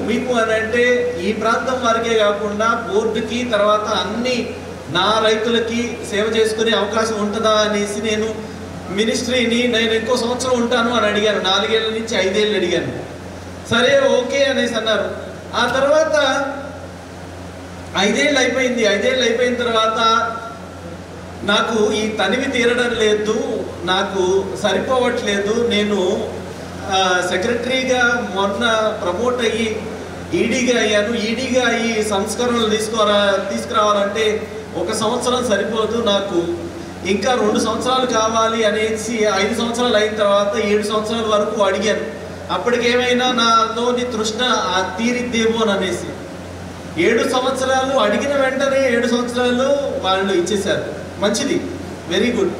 మీకు అని అంటే ఈ ప్రాంతం వారికే కాకుండా బోర్డుకి, తర్వాత అన్ని నా రైతులకి సేవ చేసుకునే అవకాశం ఉంటుందా అనేసి నేను మినిస్ట్రీని నేను ఇంకో సంవత్సరం ఉంటాను అని అడిగాను. 4 ఏళ్ళ నుంచి 5 ఏళ్ళు అడిగాను. సరే ఓకే అనేసి అన్నారు. ఆ తర్వాత 5 ఏళ్ళు అయిపోయింది. 5 ఏళ్ళు అయిపోయిన తర్వాత నాకు ఈ తనివి తీరడం లేదు, నాకు సరిపోవట్లేదు. నేను సెక్రటరీగా మొన్న ప్రమోట్ అయ్యి ఈడీగా అయ్యాను. ఈడీగా అయ్యి సంస్కరణలు తీసుకురావాలంటే 1 సంవత్సరం సరిపోదు, నాకు ఇంకా 2 సంవత్సరాలు కావాలి అనేసి 5 సంవత్సరాలు అయిన తర్వాత 7 సంవత్సరాల వరకు అడిగాను. అప్పటికేమైనా నాలోని తృష్ణ తీరిద్దేమో అనేసి 7 సంవత్సరాలు అడిగిన వెంటనే 7 సంవత్సరాలు వాళ్ళు ఇచ్చేశారు. మంచిది, వెరీ గుడ్.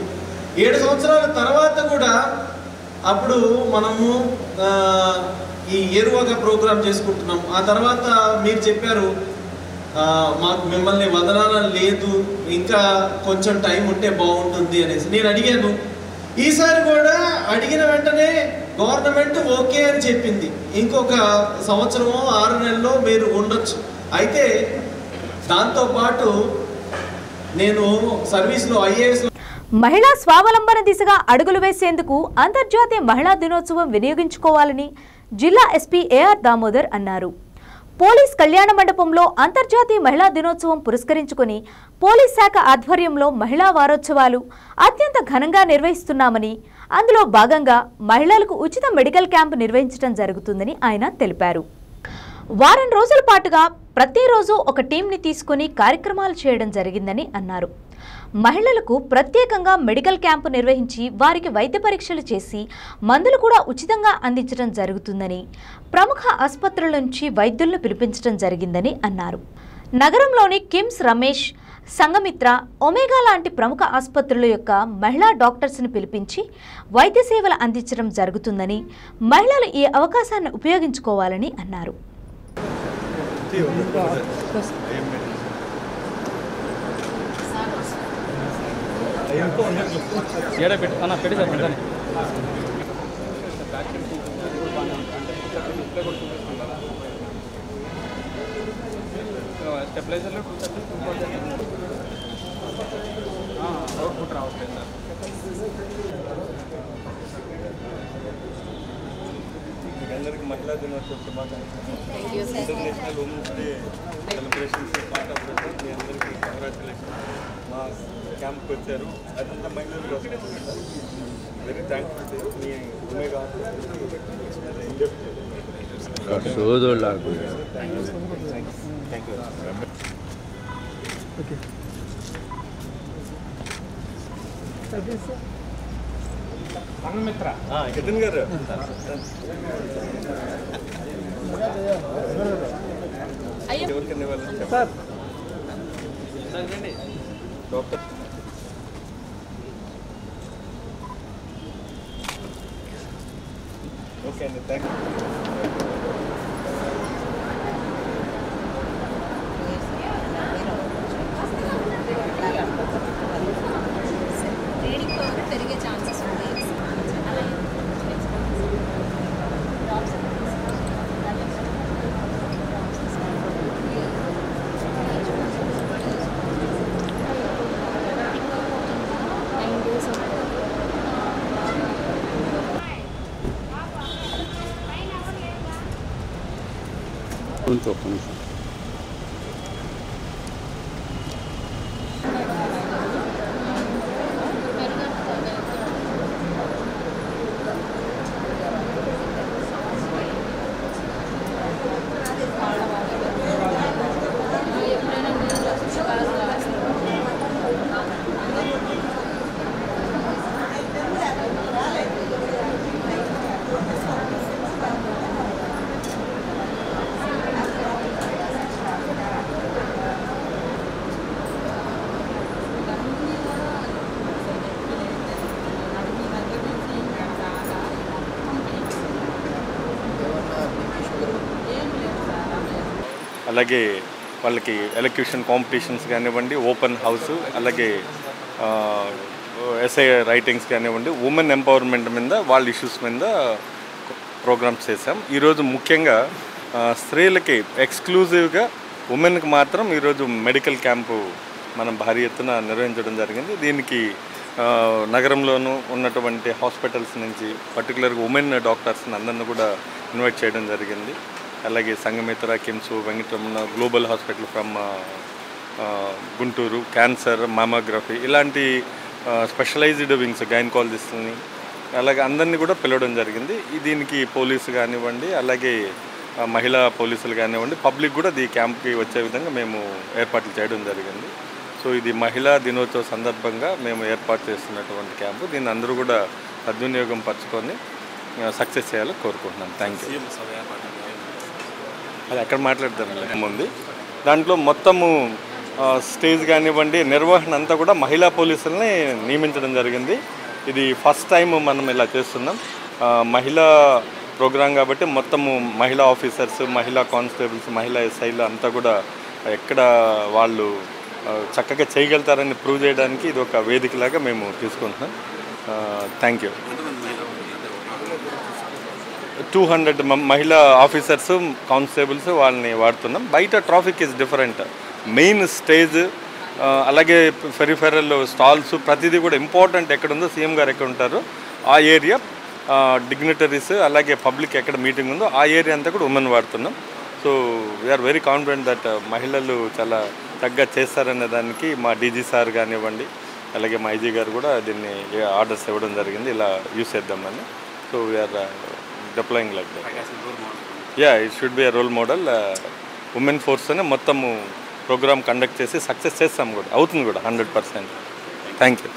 7 సంవత్సరాల తర్వాత కూడా అప్పుడు మనము ఈ ఏరువాక ప్రోగ్రామ్ చేసుకుంటున్నాం. ఆ తర్వాత మీరు చెప్పారు మాకు మిమ్మల్ని వదలాలని లేదు, ఇంకా కొంచెం టైం ఉంటే బాగుంటుంది అనేసి. నేను అడిగాను. ఈసారి కూడా అడిగిన వెంటనే గవర్నమెంట్ ఓకే అని చెప్పింది. ఇంకొక సంవత్సరమో 6 నెలల్లో మీరు ఉండొచ్చు. అయితే దాంతోపాటు నేను సర్వీస్లో ఐఏఎస్. మహిళా స్వావలంబన దిశగా అడుగులు వేసేందుకు అంతర్జాతీయ మహిళా దినోత్సవం వినియోగించుకోవాలని జిల్లా ఎస్పీ ఏఆర్ దామోదర్ అన్నారు. పోలీస్ కళ్యాణ మండపంలో అంతర్జాతీయ మహిళా దినోత్సవం పురస్కరించుకుని పోలీస్ శాఖ ఆధ్వర్యంలో మహిళా వారోత్సవాలు అత్యంత ఘనంగా నిర్వహిస్తున్నామని, అందులో భాగంగా మహిళలకు ఉచిత మెడికల్ క్యాంపు నిర్వహించడం జరుగుతుందని ఆయన తెలిపారు. వారం రోజుల పాటుగా ప్రతిరోజు ఒక టీంని తీసుకుని కార్యక్రమాలు చేయడం జరిగిందని అన్నారు. మహిళలకు ప్రత్యేకంగా మెడికల్ క్యాంపు నిర్వహించి వారికి వైద్య పరీక్షలు చేసి మందులు కూడా ఉచితంగా అందించడం జరుగుతుందని, ప్రముఖ ఆసుపత్రుల నుంచి వైద్యులను పిలిపించడం జరిగిందని అన్నారు. నగరంలోని కిమ్స్ రమేష్, సంఘమిత్ర, ఒమేగా లాంటి ప్రముఖ ఆసుపత్రుల యొక్క మహిళా డాక్టర్స్ను పిలిపించి వైద్య సేవలు అందించడం జరుగుతుందని, మహిళలు ఈ అవకాశాన్ని ఉపయోగించుకోవాలని అన్నారు. స్టెబిలైజర్లో 230 అవుట్పుట్ రావట్లేదు సార్. అందరికీ మహిళా దినోత్సవ శుభాకాంక్షలు. International women's day celebrations part of the మీ అందరికీ కంగ్రాచులేషన్. మా క్యాంప్కి వచ్చారు, అదంతా మహిళల కోసం. వెరీ థ్యాంక్ఫుల్ మీ ఒమేగా సంఘమిత్ర జగన్ గారు ఎవరికన్నా వెళ్ళండి సార్. డాక్టర్ ఓకే అండి, థ్యాంక్ యూ. పెరిగే ఛాన్సెస్ ఉన్నాయి. కొంచెం అలాగే వాళ్ళకి ఎలక్యూషన్ కాంపిటీషన్స్ కానివ్వండి, ఓపెన్ హౌస్, అలాగే ఎస్ఐ రైటింగ్స్ కానివ్వండి, ఉమెన్ ఎంపవర్మెంట్ మీద వాళ్ళ ఇష్యూస్ మీద ప్రోగ్రామ్స్ చేసాం. ఈరోజు ముఖ్యంగా స్త్రీలకి ఎక్స్క్లూజివ్గా ఉమెన్కి మాత్రం ఈరోజు మెడికల్ క్యాంపు మనం భారీ ఎత్తున నిర్వహించడం జరిగింది. దీనికి నగరంలోనూ ఉన్నటువంటి హాస్పిటల్స్ నుంచి పర్టికులర్గా ఉమెన్ డాక్టర్స్ని అందరిని కూడా ఇన్వైట్ చేయడం జరిగింది. అలాగే Sanghamitra, KIMS, Venkataramana, global hospital from Guntur, cancer, mammography ఇలాంటి స్పెషలైజ్డ్ వింగ్స్, గైనకాలజిస్ట్ని అలాగే అందరినీ కూడా పిలవడం జరిగింది. దీనికి పోలీసు కానివ్వండి, అలాగే మహిళా పోలీసులు కానివ్వండి, పబ్లిక్ కూడా ఈ క్యాంప్కి వచ్చే విధంగా మేము ఏర్పాట్లు చేయడం జరిగింది. సో ఇది మహిళా దినోత్సవ సందర్భంగా మేము ఏర్పాటు చేస్తున్నటువంటి క్యాంపు. దీన్ని అందరూ కూడా సద్వినియోగం పరచుకొని సక్సెస్ చేయాలని కోరుకుంటున్నాను. Thank you. అది ఎక్కడ మాట్లాడతాను ముందు దాంట్లో మొత్తము స్టేజ్ కానివ్వండి, నిర్వహణ అంతా కూడా మహిళా పోలీసులని నియమించడం జరిగింది. ఇది ఫస్ట్ టైం మనం ఇలా చేస్తున్నాం. మహిళా ప్రోగ్రాం కాబట్టి మొత్తము మహిళా ఆఫీసర్స్, మహిళా కానిస్టేబుల్స్, మహిళా ఎస్ఐలు అంతా కూడా ఎక్కడ వాళ్ళు చక్కగా చేయగలుగుతారని ప్రూవ్ చేయడానికి ఇది ఒక వేదికలాగా మేము తీసుకుంటున్నాం. Thank you. 200 మహిళా ఆఫీసర్స్, కానిస్టేబుల్స్ వాళ్ళని వాడుతున్నాం. బయట traffic is different. Main stage అలాగే పెరిఫెరల్ స్టాల్స్ ప్రతిదీ కూడా ఇంపార్టెంట్ ఎక్కడుందో, సీఎం గారు ఎక్కడ ఉంటారో ఆ ఏరియా, డిగ్నిటరీస్ అలాగే పబ్లిక్ ఎక్కడ మీటింగ్ ఉందో ఆ ఏరియా అంతా కూడా ఉమెన్ వాడుతున్నాం. So we are very confident that మహిళలు చాలా చక్కగా చేస్తారనే దానికి మా డీజీ సార్ కానివ్వండి, అలాగే మా ఐజీ గారు కూడా దీన్ని ఆర్డర్స్ ఇవ్వడం జరిగింది, ఇలా యూస్ చేద్దామని. So we are deploying like that. Yeah, it should be a role model. Women force అనే మొత్తము ప్రోగ్రామ్ కండక్ట్ చేసి సక్సెస్ చేస్తాం కూడా, అవుతుంది కూడా 100%. Thank you.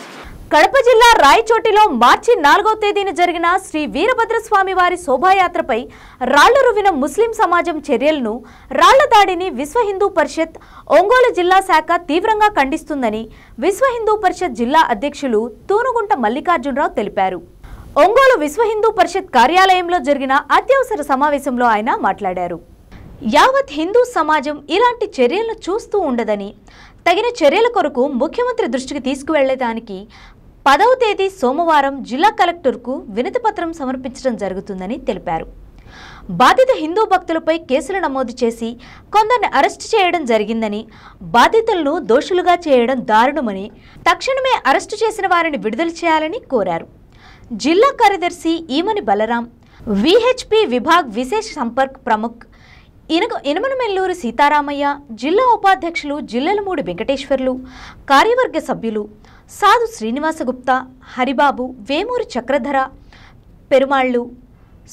కడప జిల్లా రాయచోటిలో మార్చి 4వ తేదీన జరిగిన శ్రీ వీరభద్రస్వామి వారి శోభాయాత్రపై రాళ్లు రువ్విన ముస్లిం సమాజం చర్యలను రాళ్ల దాడిని విశ్వ హిందూ పరిషత్ ఒంగోలు జిల్లా శాఖ తీవ్రంగా ఖండిస్తుందని విశ్వ హిందూ పరిషత్ జిల్లా అధ్యక్షులు తూనుగుంట మల్లికార్జునరావు తెలిపారు. ఒంగోలు విశ్వ హిందూ పరిషత్ కార్యాలయంలో జరిగిన అత్యవసర సమావేశంలో ఆయన మాట్లాడారు. యావత్ హిందూ సమాజం ఇలాంటి చర్యలను చూస్తూ ఉండదని, తగిన చర్యల కొరకు ముఖ్యమంత్రి దృష్టికి తీసుకువెళ్లేదానికి 10వ తేదీ సోమవారం జిల్లా కలెక్టర్కు వినతిపత్రం సమర్పించడం జరుగుతుందని తెలిపారు. బాధిత హిందూ భక్తులపై కేసులు నమోదు చేసి కొందరిని అరెస్టు చేయడం జరిగిందని, బాధితులను దోషులుగా చేయడం దారుణమని, తక్షణమే అరెస్టు చేసిన వారిని విడుదల చేయాలని కోరారు. జిల్లా కార్యదర్శి ఈమని బలరాం, విహెచ్పి విభాగ్ విశేష సంపర్క్ ప్రముఖ్ ఇనమనమెల్లూరు సీతారామయ్య, జిల్లా ఉపాధ్యక్షులు జిల్లెలమూడి వెంకటేశ్వర్లు, కార్యవర్గ సభ్యులు సాధు శ్రీనివాసగుప్తా, హరిబాబు, వేమూరి చక్రధర, పెరుమాళ్లు,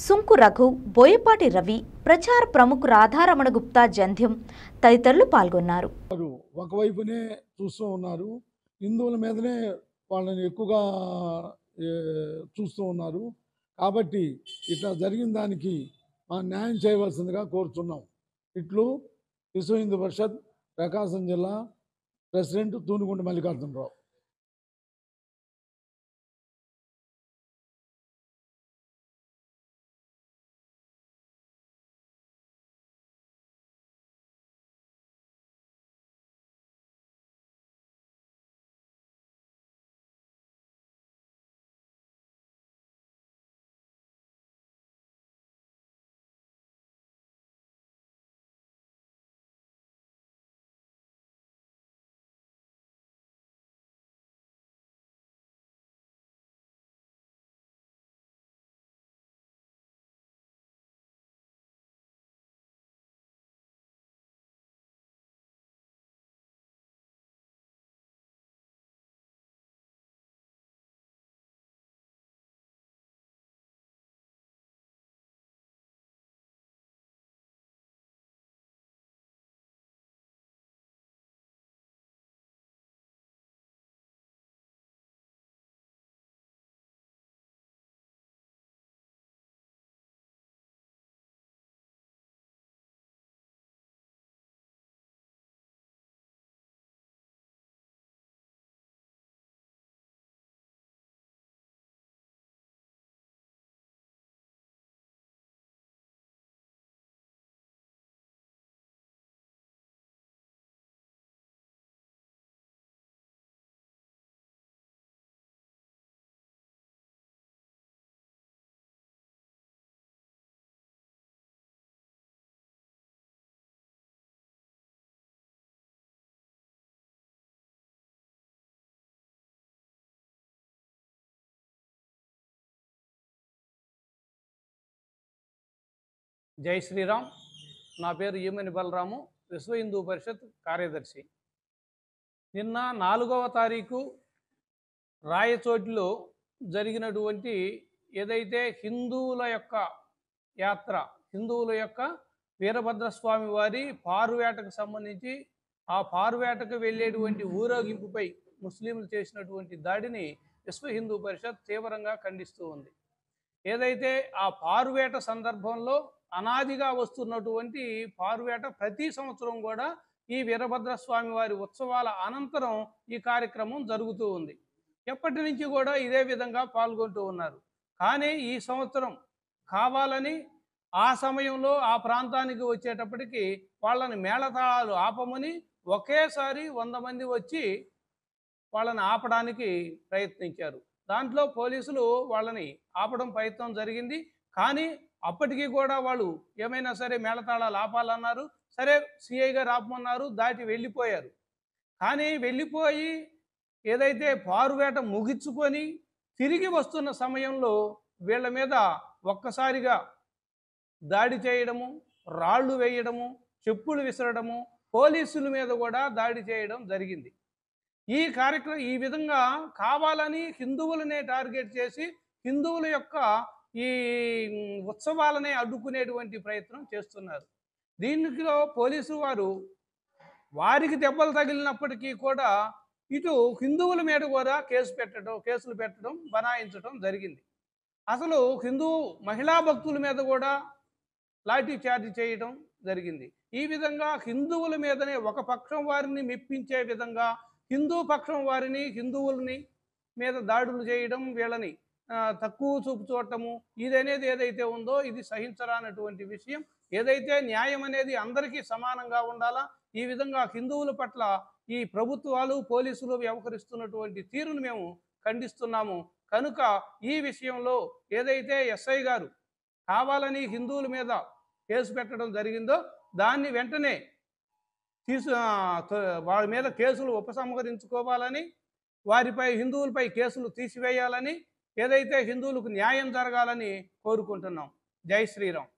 సుంకు రఘు, బోయపాటి రవి, ప్రచార ప్రముఖ రాధారమణ గుప్తా జంధ్యం తదితరులు పాల్గొన్నారు. ఒకవైపునే చూస్తూ ఉన్నారు, హిందువుల మీదనే వాళ్ళని ఎక్కువగా చూస్తూ ఉన్నారు. కాబట్టి ఇట్లా జరిగిన దానికి న్యాయం చేయవలసిందిగా కోరుతున్నాం. ఇట్లు విశ్వ హిందూ పరిషత్ ప్రకాశం జిల్లా ప్రెసిడెంట్ తూనుగుంట మల్లికార్జునరావు. జై శ్రీరామ్. నా పేరు ఈమని బలరాము, విశ్వ హిందూ పరిషత్ కార్యదర్శి. నిన్న 4వ తారీఖు రాయచోటిలో జరిగినటువంటి ఏదైతే హిందువుల యొక్క యాత్ర, హిందువుల యొక్క వీరభద్రస్వామి వారి పారువేటకు సంబంధించి ఆ పారువేటకు వెళ్ళేటువంటి ఊరేగింపుపై ముస్లింలు చేసినటువంటి దాడిని విశ్వ హిందూ పరిషత్ తీవ్రంగా ఖండిస్తూ ఉంది. ఏదైతే ఆ పారువేట సందర్భంలో అనాదిగా వస్తున్నటువంటి పారువేట ప్రతి సంవత్సరం కూడా ఈ వీరభద్రస్వామి వారి ఉత్సవాల అనంతరం ఈ కార్యక్రమం జరుగుతూ ఉంది. ఎప్పటి నుంచి కూడా ఇదే విధంగా పాల్గొంటూ ఉన్నారు. కానీ ఈ సంవత్సరం కావాలని ఆ సమయంలో ఆ ప్రాంతానికి వచ్చేటప్పటికి వాళ్ళని మేళతాళాలు ఆపమని ఒకేసారి 100 మంది వచ్చి వాళ్ళని ఆపడానికి ప్రయత్నించారు. దాంట్లో పోలీసులు వాళ్ళని ఆపడం ప్రయత్నం జరిగింది. కానీ అప్పటికీ కూడా వాళ్ళు ఏమైనా సరే మేళతాళాలు ఆపాలన్నారు. సరే సిఐ గారు ఆపమన్నారు, దాటి వెళ్ళిపోయారు. కానీ వెళ్ళిపోయి ఏదైతే పారువేట ముగించుకొని తిరిగి వస్తున్న సమయంలో వీళ్ళ మీద ఒక్కసారిగా దాడి చేయడము, రాళ్ళు వేయడము, చెప్పులు విసరడము, పోలీసుల మీద కూడా దాడి చేయడం జరిగింది. ఈ విధంగా కావాలని హిందువులనే టార్గెట్ చేసి హిందువుల యొక్క ఈ ఉత్సవాలనే అడ్డుకునేటువంటి ప్రయత్నం చేస్తున్నారు. దీనిలో పోలీసు వారికి దెబ్బలు తగిలినప్పటికీ కూడా ఇటు హిందువుల మీద కూడా కేసులు పెట్టడం బనాయించడం జరిగింది. అసలు హిందూ మహిళా భక్తుల మీద కూడా లాఠీ చార్జ్ చేయడం జరిగింది. ఈ విధంగా హిందువుల మీదనే ఒక పక్షం వారిని మెప్పించే విధంగా హిందూ పక్షం వారిని హిందువులని మీద దాడులు చేయడం, వీళ్ళని తక్కువ చూపు చూడటము, ఇదనేది ఏదైతే ఉందో ఇది సహించరానటువంటి విషయం. ఏదైతే న్యాయం అనేది అందరికీ సమానంగా ఉండాలా, ఈ విధంగా హిందువుల పట్ల ఈ ప్రభుత్వాలు పోలీసులు వ్యవహరిస్తున్నటువంటి తీరును మేము ఖండిస్తున్నాము. కనుక ఈ విషయంలో ఏదైతే ఎస్ఐ గారు కావాలని హిందువుల మీద కేసు పెట్టడం జరిగిందో దాన్ని వెంటనే వాళ్ళ మీద కేసులు ఉపసంహరించుకోవాలని, వారిపై హిందువులపై కేసులు తీసివేయాలని, ఏదైతే హిందువులకు న్యాయం జరగాలని కోరుకుంటున్నాం. జై శ్రీరామ్.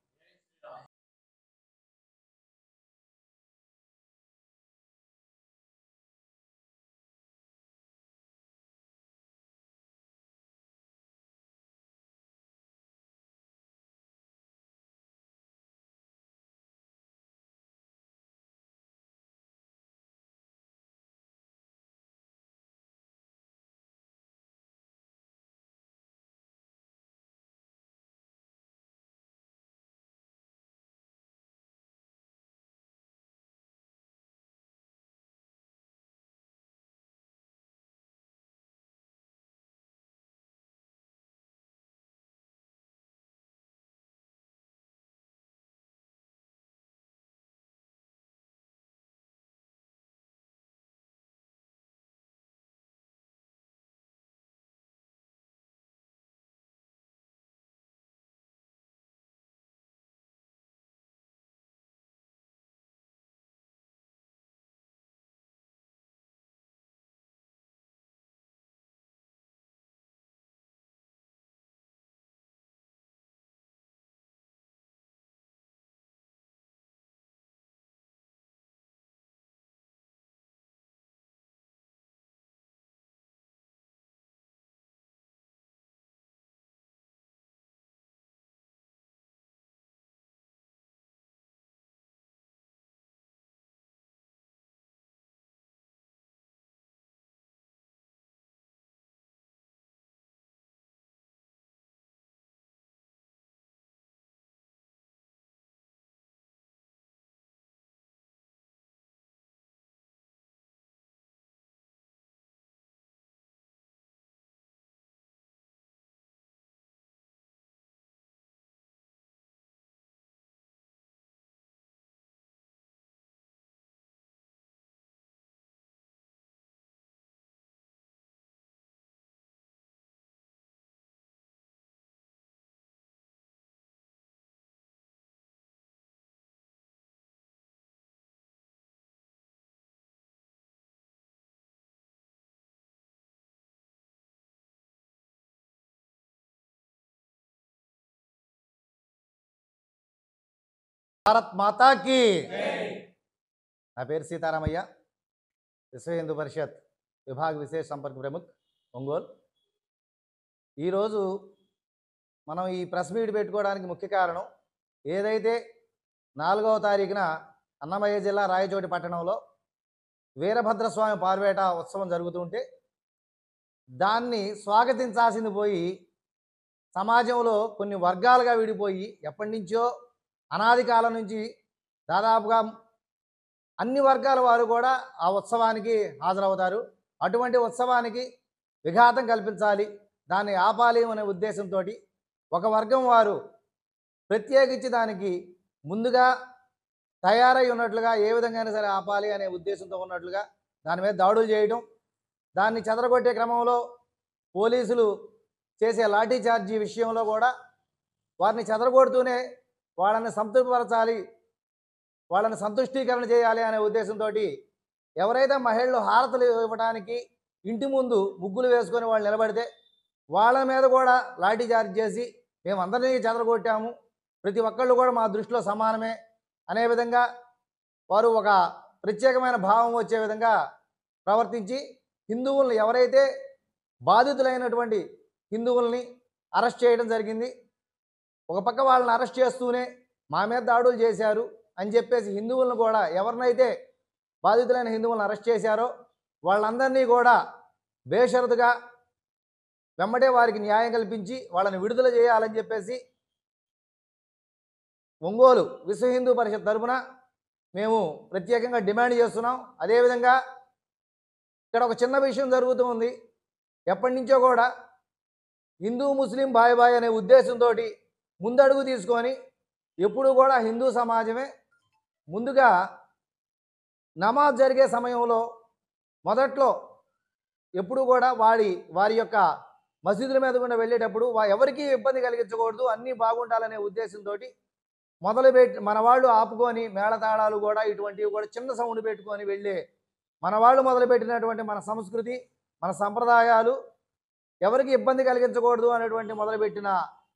భారత్ మాతా కీ. నా పేరు సీతారామయ్య, విశ్వ హిందూ పరిషత్ విభాగ విశేష సంపర్క ప్రముఖ్, ఒంగోలు. ఈరోజు మనం ఈ ప్రెస్ మీట్ పెట్టుకోవడానికి ముఖ్య కారణం, ఏదైతే 4వ తారీఖున అన్నమయ్య జిల్లా రాయచోటి పట్టణంలో వీరభద్రస్వామి పార్వేట ఉత్సవం జరుగుతుంటే దాన్ని స్వాగతించాల్సింది పోయి సమాజంలో కొన్ని వర్గాలుగా విడిపోయి ఎప్పటి నుంచో అనాది కాలం నుంచి దాదాపుగా అన్ని వర్గాల వారు కూడా ఆ ఉత్సవానికి హాజరవుతారు. అటువంటి ఉత్సవానికి విఘాతం కల్పించాలి, దాన్ని ఆపాలి అనే ఉద్దేశంతో ఒక వర్గం వారు ప్రత్యేకించి దానికి ముందుగా తయారై ఉన్నట్లుగా, ఏ విధంగా సరే ఆపాలి అనే ఉద్దేశంతో ఉన్నట్లుగా దాని మీద దాడులు చేయడం, దాన్ని చెదరగొట్టే క్రమంలో పోలీసులు చేసే లాఠీ చార్జీ విషయంలో కూడా వారిని చెదరగొడుతూనే వాళ్ళని సంతృప్తిపరచాలి, వాళ్ళని సంతుష్టీకరణ చేయాలి అనే ఉద్దేశంతో ఎవరైతే మహిళలు హారతలు ఇవ్వడానికి ఇంటి ముందు ముగ్గులు వేసుకొని వాళ్ళు నిలబడితే వాళ్ళ మీద కూడా లాఠీ చార్జ్ చేసి మేము అందరినీ చెదరగొట్టాము, ప్రతి ఒక్కళ్ళు కూడా మా దృష్టిలో సమానమే అనే విధంగా వారు ఒక ప్రత్యేకమైన భావం వచ్చే విధంగా ప్రవర్తించి హిందువులను, ఎవరైతే బాధితులైనటువంటి హిందువుల్ని అరెస్ట్ చేయడం జరిగింది. ఒక పక్క వాళ్ళని అరెస్ట్ చేస్తూనే మా మీద దాడులు చేశారు అని చెప్పేసి హిందువులను కూడా, ఎవరినైతే బాధితులైన హిందువులను అరెస్ట్ చేశారో వాళ్ళందరినీ కూడా బేషరతుగా వెంబడే వారికి న్యాయం కల్పించి వాళ్ళని విడుదల చేయాలని చెప్పేసి ఒంగోలు విశ్వ హిందూ పరిషత్ తరఫున మేము ప్రత్యేకంగా డిమాండ్ చేస్తున్నాం. అదేవిధంగా ఇక్కడ ఒక చిన్న విషయం జరుగుతూ ఉంది. ఎప్పటి నుంచో కూడా హిందూ ముస్లిం బాయ్ బాయ్ అనే ఉద్దేశంతో ముందడుగు తీసుకొని ఎప్పుడు కూడా హిందూ సమాజమే ముందుగా నమాజ్ జరిగే సమయంలో మొదట్లో ఎప్పుడు కూడా వారి యొక్క మసీదుల మీద కూడా వెళ్ళేటప్పుడు ఎవరికీ ఇబ్బంది కలిగించకూడదు, అన్నీ బాగుండాలనే ఉద్దేశంతో మొదలుపెట్టి మన వాళ్ళు ఆపుకొని మేళతాళాలు కూడా ఇటువంటివి కూడా చిన్న సౌండ్ పెట్టుకొని వెళ్ళే మన వాళ్ళు మొదలుపెట్టినటువంటి మన సంస్కృతి మన సంప్రదాయాలు ఎవరికి ఇబ్బంది కలిగించకూడదు అనేటువంటి మొదలుపెట్టిన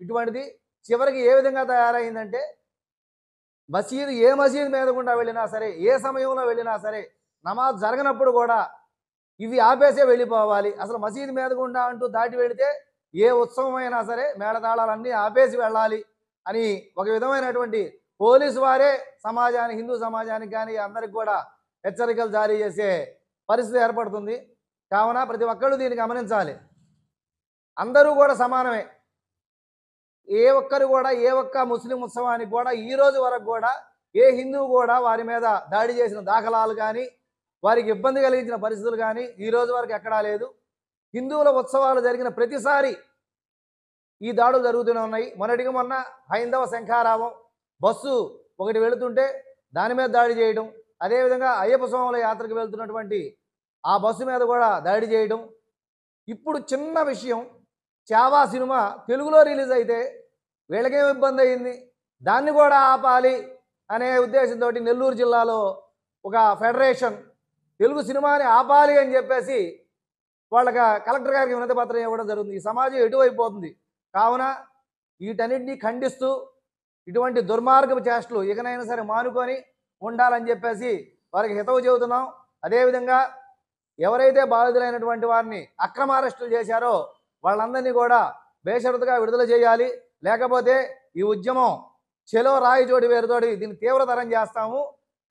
ఇటువంటిది చివరికి ఏ విధంగా తయారైందంటే ఏ మసీదు మీద గుండా వెళ్ళినా సరే, ఏ సమయంలో వెళ్ళినా సరే నమాజ్ జరగనప్పుడు కూడా ఇవి ఆపేసే వెళ్ళిపోవాలి. అసలు మసీదు మీద గుండా అంటూ దాటి వెళితే ఏ ఉత్సవం అయినా సరే మేళతాళాలన్నీ ఆపేసి వెళ్ళాలి అని ఒక విధమైనటువంటి పోలీసు వారే సమాజానికి హిందూ సమాజానికి కానీ అందరికి కూడా హెచ్చరికలు జారీ చేసే పరిస్థితి ఏర్పడుతుంది. కావున ప్రతి ఒక్కళ్ళు దీన్ని గమనించాలి. అందరూ కూడా సమానమే. ఏ ఒక్క ముస్లిం ఉత్సవానికి కూడా ఈ రోజు వరకు కూడా ఏ హిందువు కూడా వారి మీద దాడి చేసిన దాఖలాలు కానీ వారికి ఇబ్బంది కలిగించిన పరిస్థితులు కానీ ఈ రోజు వరకు ఎక్కడా లేదు. హిందువుల ఉత్సవాలు జరిగిన ప్రతిసారి ఈ దాడులు జరుగుతూనే ఉన్నాయి. మొన్న హైందవ శంఖారావం బస్సు ఒకటి వెళుతుంటే దాని మీద దాడి చేయడం, అదేవిధంగా అయ్యప్ప స్వాముల యాత్రకు వెళ్తున్నటువంటి ఆ బస్సు మీద కూడా దాడి చేయడం. ఇప్పుడు చిన్న విషయం, చావా సినిమా తెలుగులో రిలీజ్ అయితే వీళ్ళకేం ఇబ్బంది అయింది, దాన్ని కూడా ఆపాలి అనే ఉద్దేశంతో నెల్లూరు జిల్లాలో ఒక ఫెడరేషన్ తెలుగు సినిమాని ఆపాలి అని చెప్పేసి వాళ్ళకి కలెక్టర్ గారికి వినతి పత్రం ఇవ్వడం జరుగుతుంది. ఈ సమాజం ఎటువైపోతుంది. కావున వీటన్నింటినీ ఖండిస్తూ ఇటువంటి దుర్మార్గపు చేష్టలు ఇకనైనా సరే మానుకొని ఉండాలని చెప్పేసి వారికి హితవు చెబుతున్నాం. అదేవిధంగా ఎవరైతే బాధితులైనటువంటి వారిని అక్రమ అరెస్టులు చేశారో వాళ్ళందరినీ కూడా బేషరతుగా విడుదల చేయాలి. లేకపోతే ఈ ఉద్యమం చెలో రాయి చోటి వేరుతోటి దీన్ని తీవ్రతరం చేస్తాము.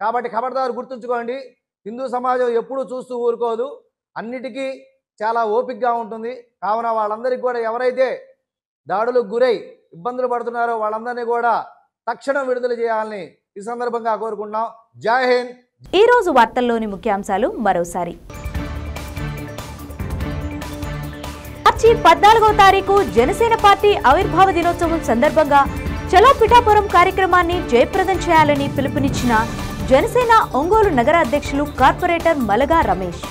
కాబట్టి ఖబర్దారు గుర్తుంచుకోండి, హిందూ సమాజం ఎప్పుడూ చూస్తూ ఊరుకోదు, అన్నిటికీ చాలా ఓపికగా ఉంటుంది. కావున వాళ్ళందరికీ కూడా ఎవరైతే దాడులకు గురై ఇబ్బందులు పడుతున్నారో వాళ్ళందరినీ కూడా తక్షణం విడుదల చేయాలని ఈ సందర్భంగా కోరుకుంటున్నాం. జై హింద్. ఈ రోజు వార్తల్లోని ముఖ్యాంశాలు మరోసారి. మార్చి 14వ తారీఖు జనసేన పార్టీ ఆవిర్భావ దినోత్సవం సందర్భంగా చలో పిఠాపురం కార్యక్రమాన్ని జయప్రదం చేయాలని పిలుపునిచ్చిన జనసేన ఒంగోలు నగర అధ్యక్షులు కార్పొరేటర్ మలగా రమేష్.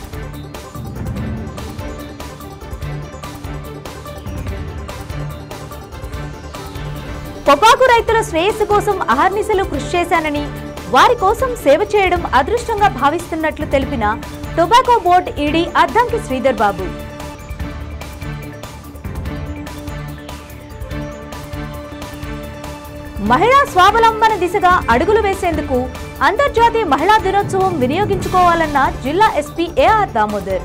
పొగాకు రైతుల శ్రేయస్సు కోసం అహర్నిశలు కృషి చేశానని, వారి కోసం సేవ చేయడం అదృష్టంగా భావిస్తున్నట్లు తెలిపిన tobacco board ED Addanki Sridhar Babu. మహిళా స్వావలంబన దిశగా అడుగులు వేసేందుకు అంతర్జాతీయ మహిళా దినోత్సవం వినియోగించుకోవాలన్న జిల్లా ఎస్పీ ఏఆర్ దామోదర్.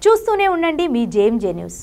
చూస్తూనే ఉండండి మీ జేఎంజే న్యూస్.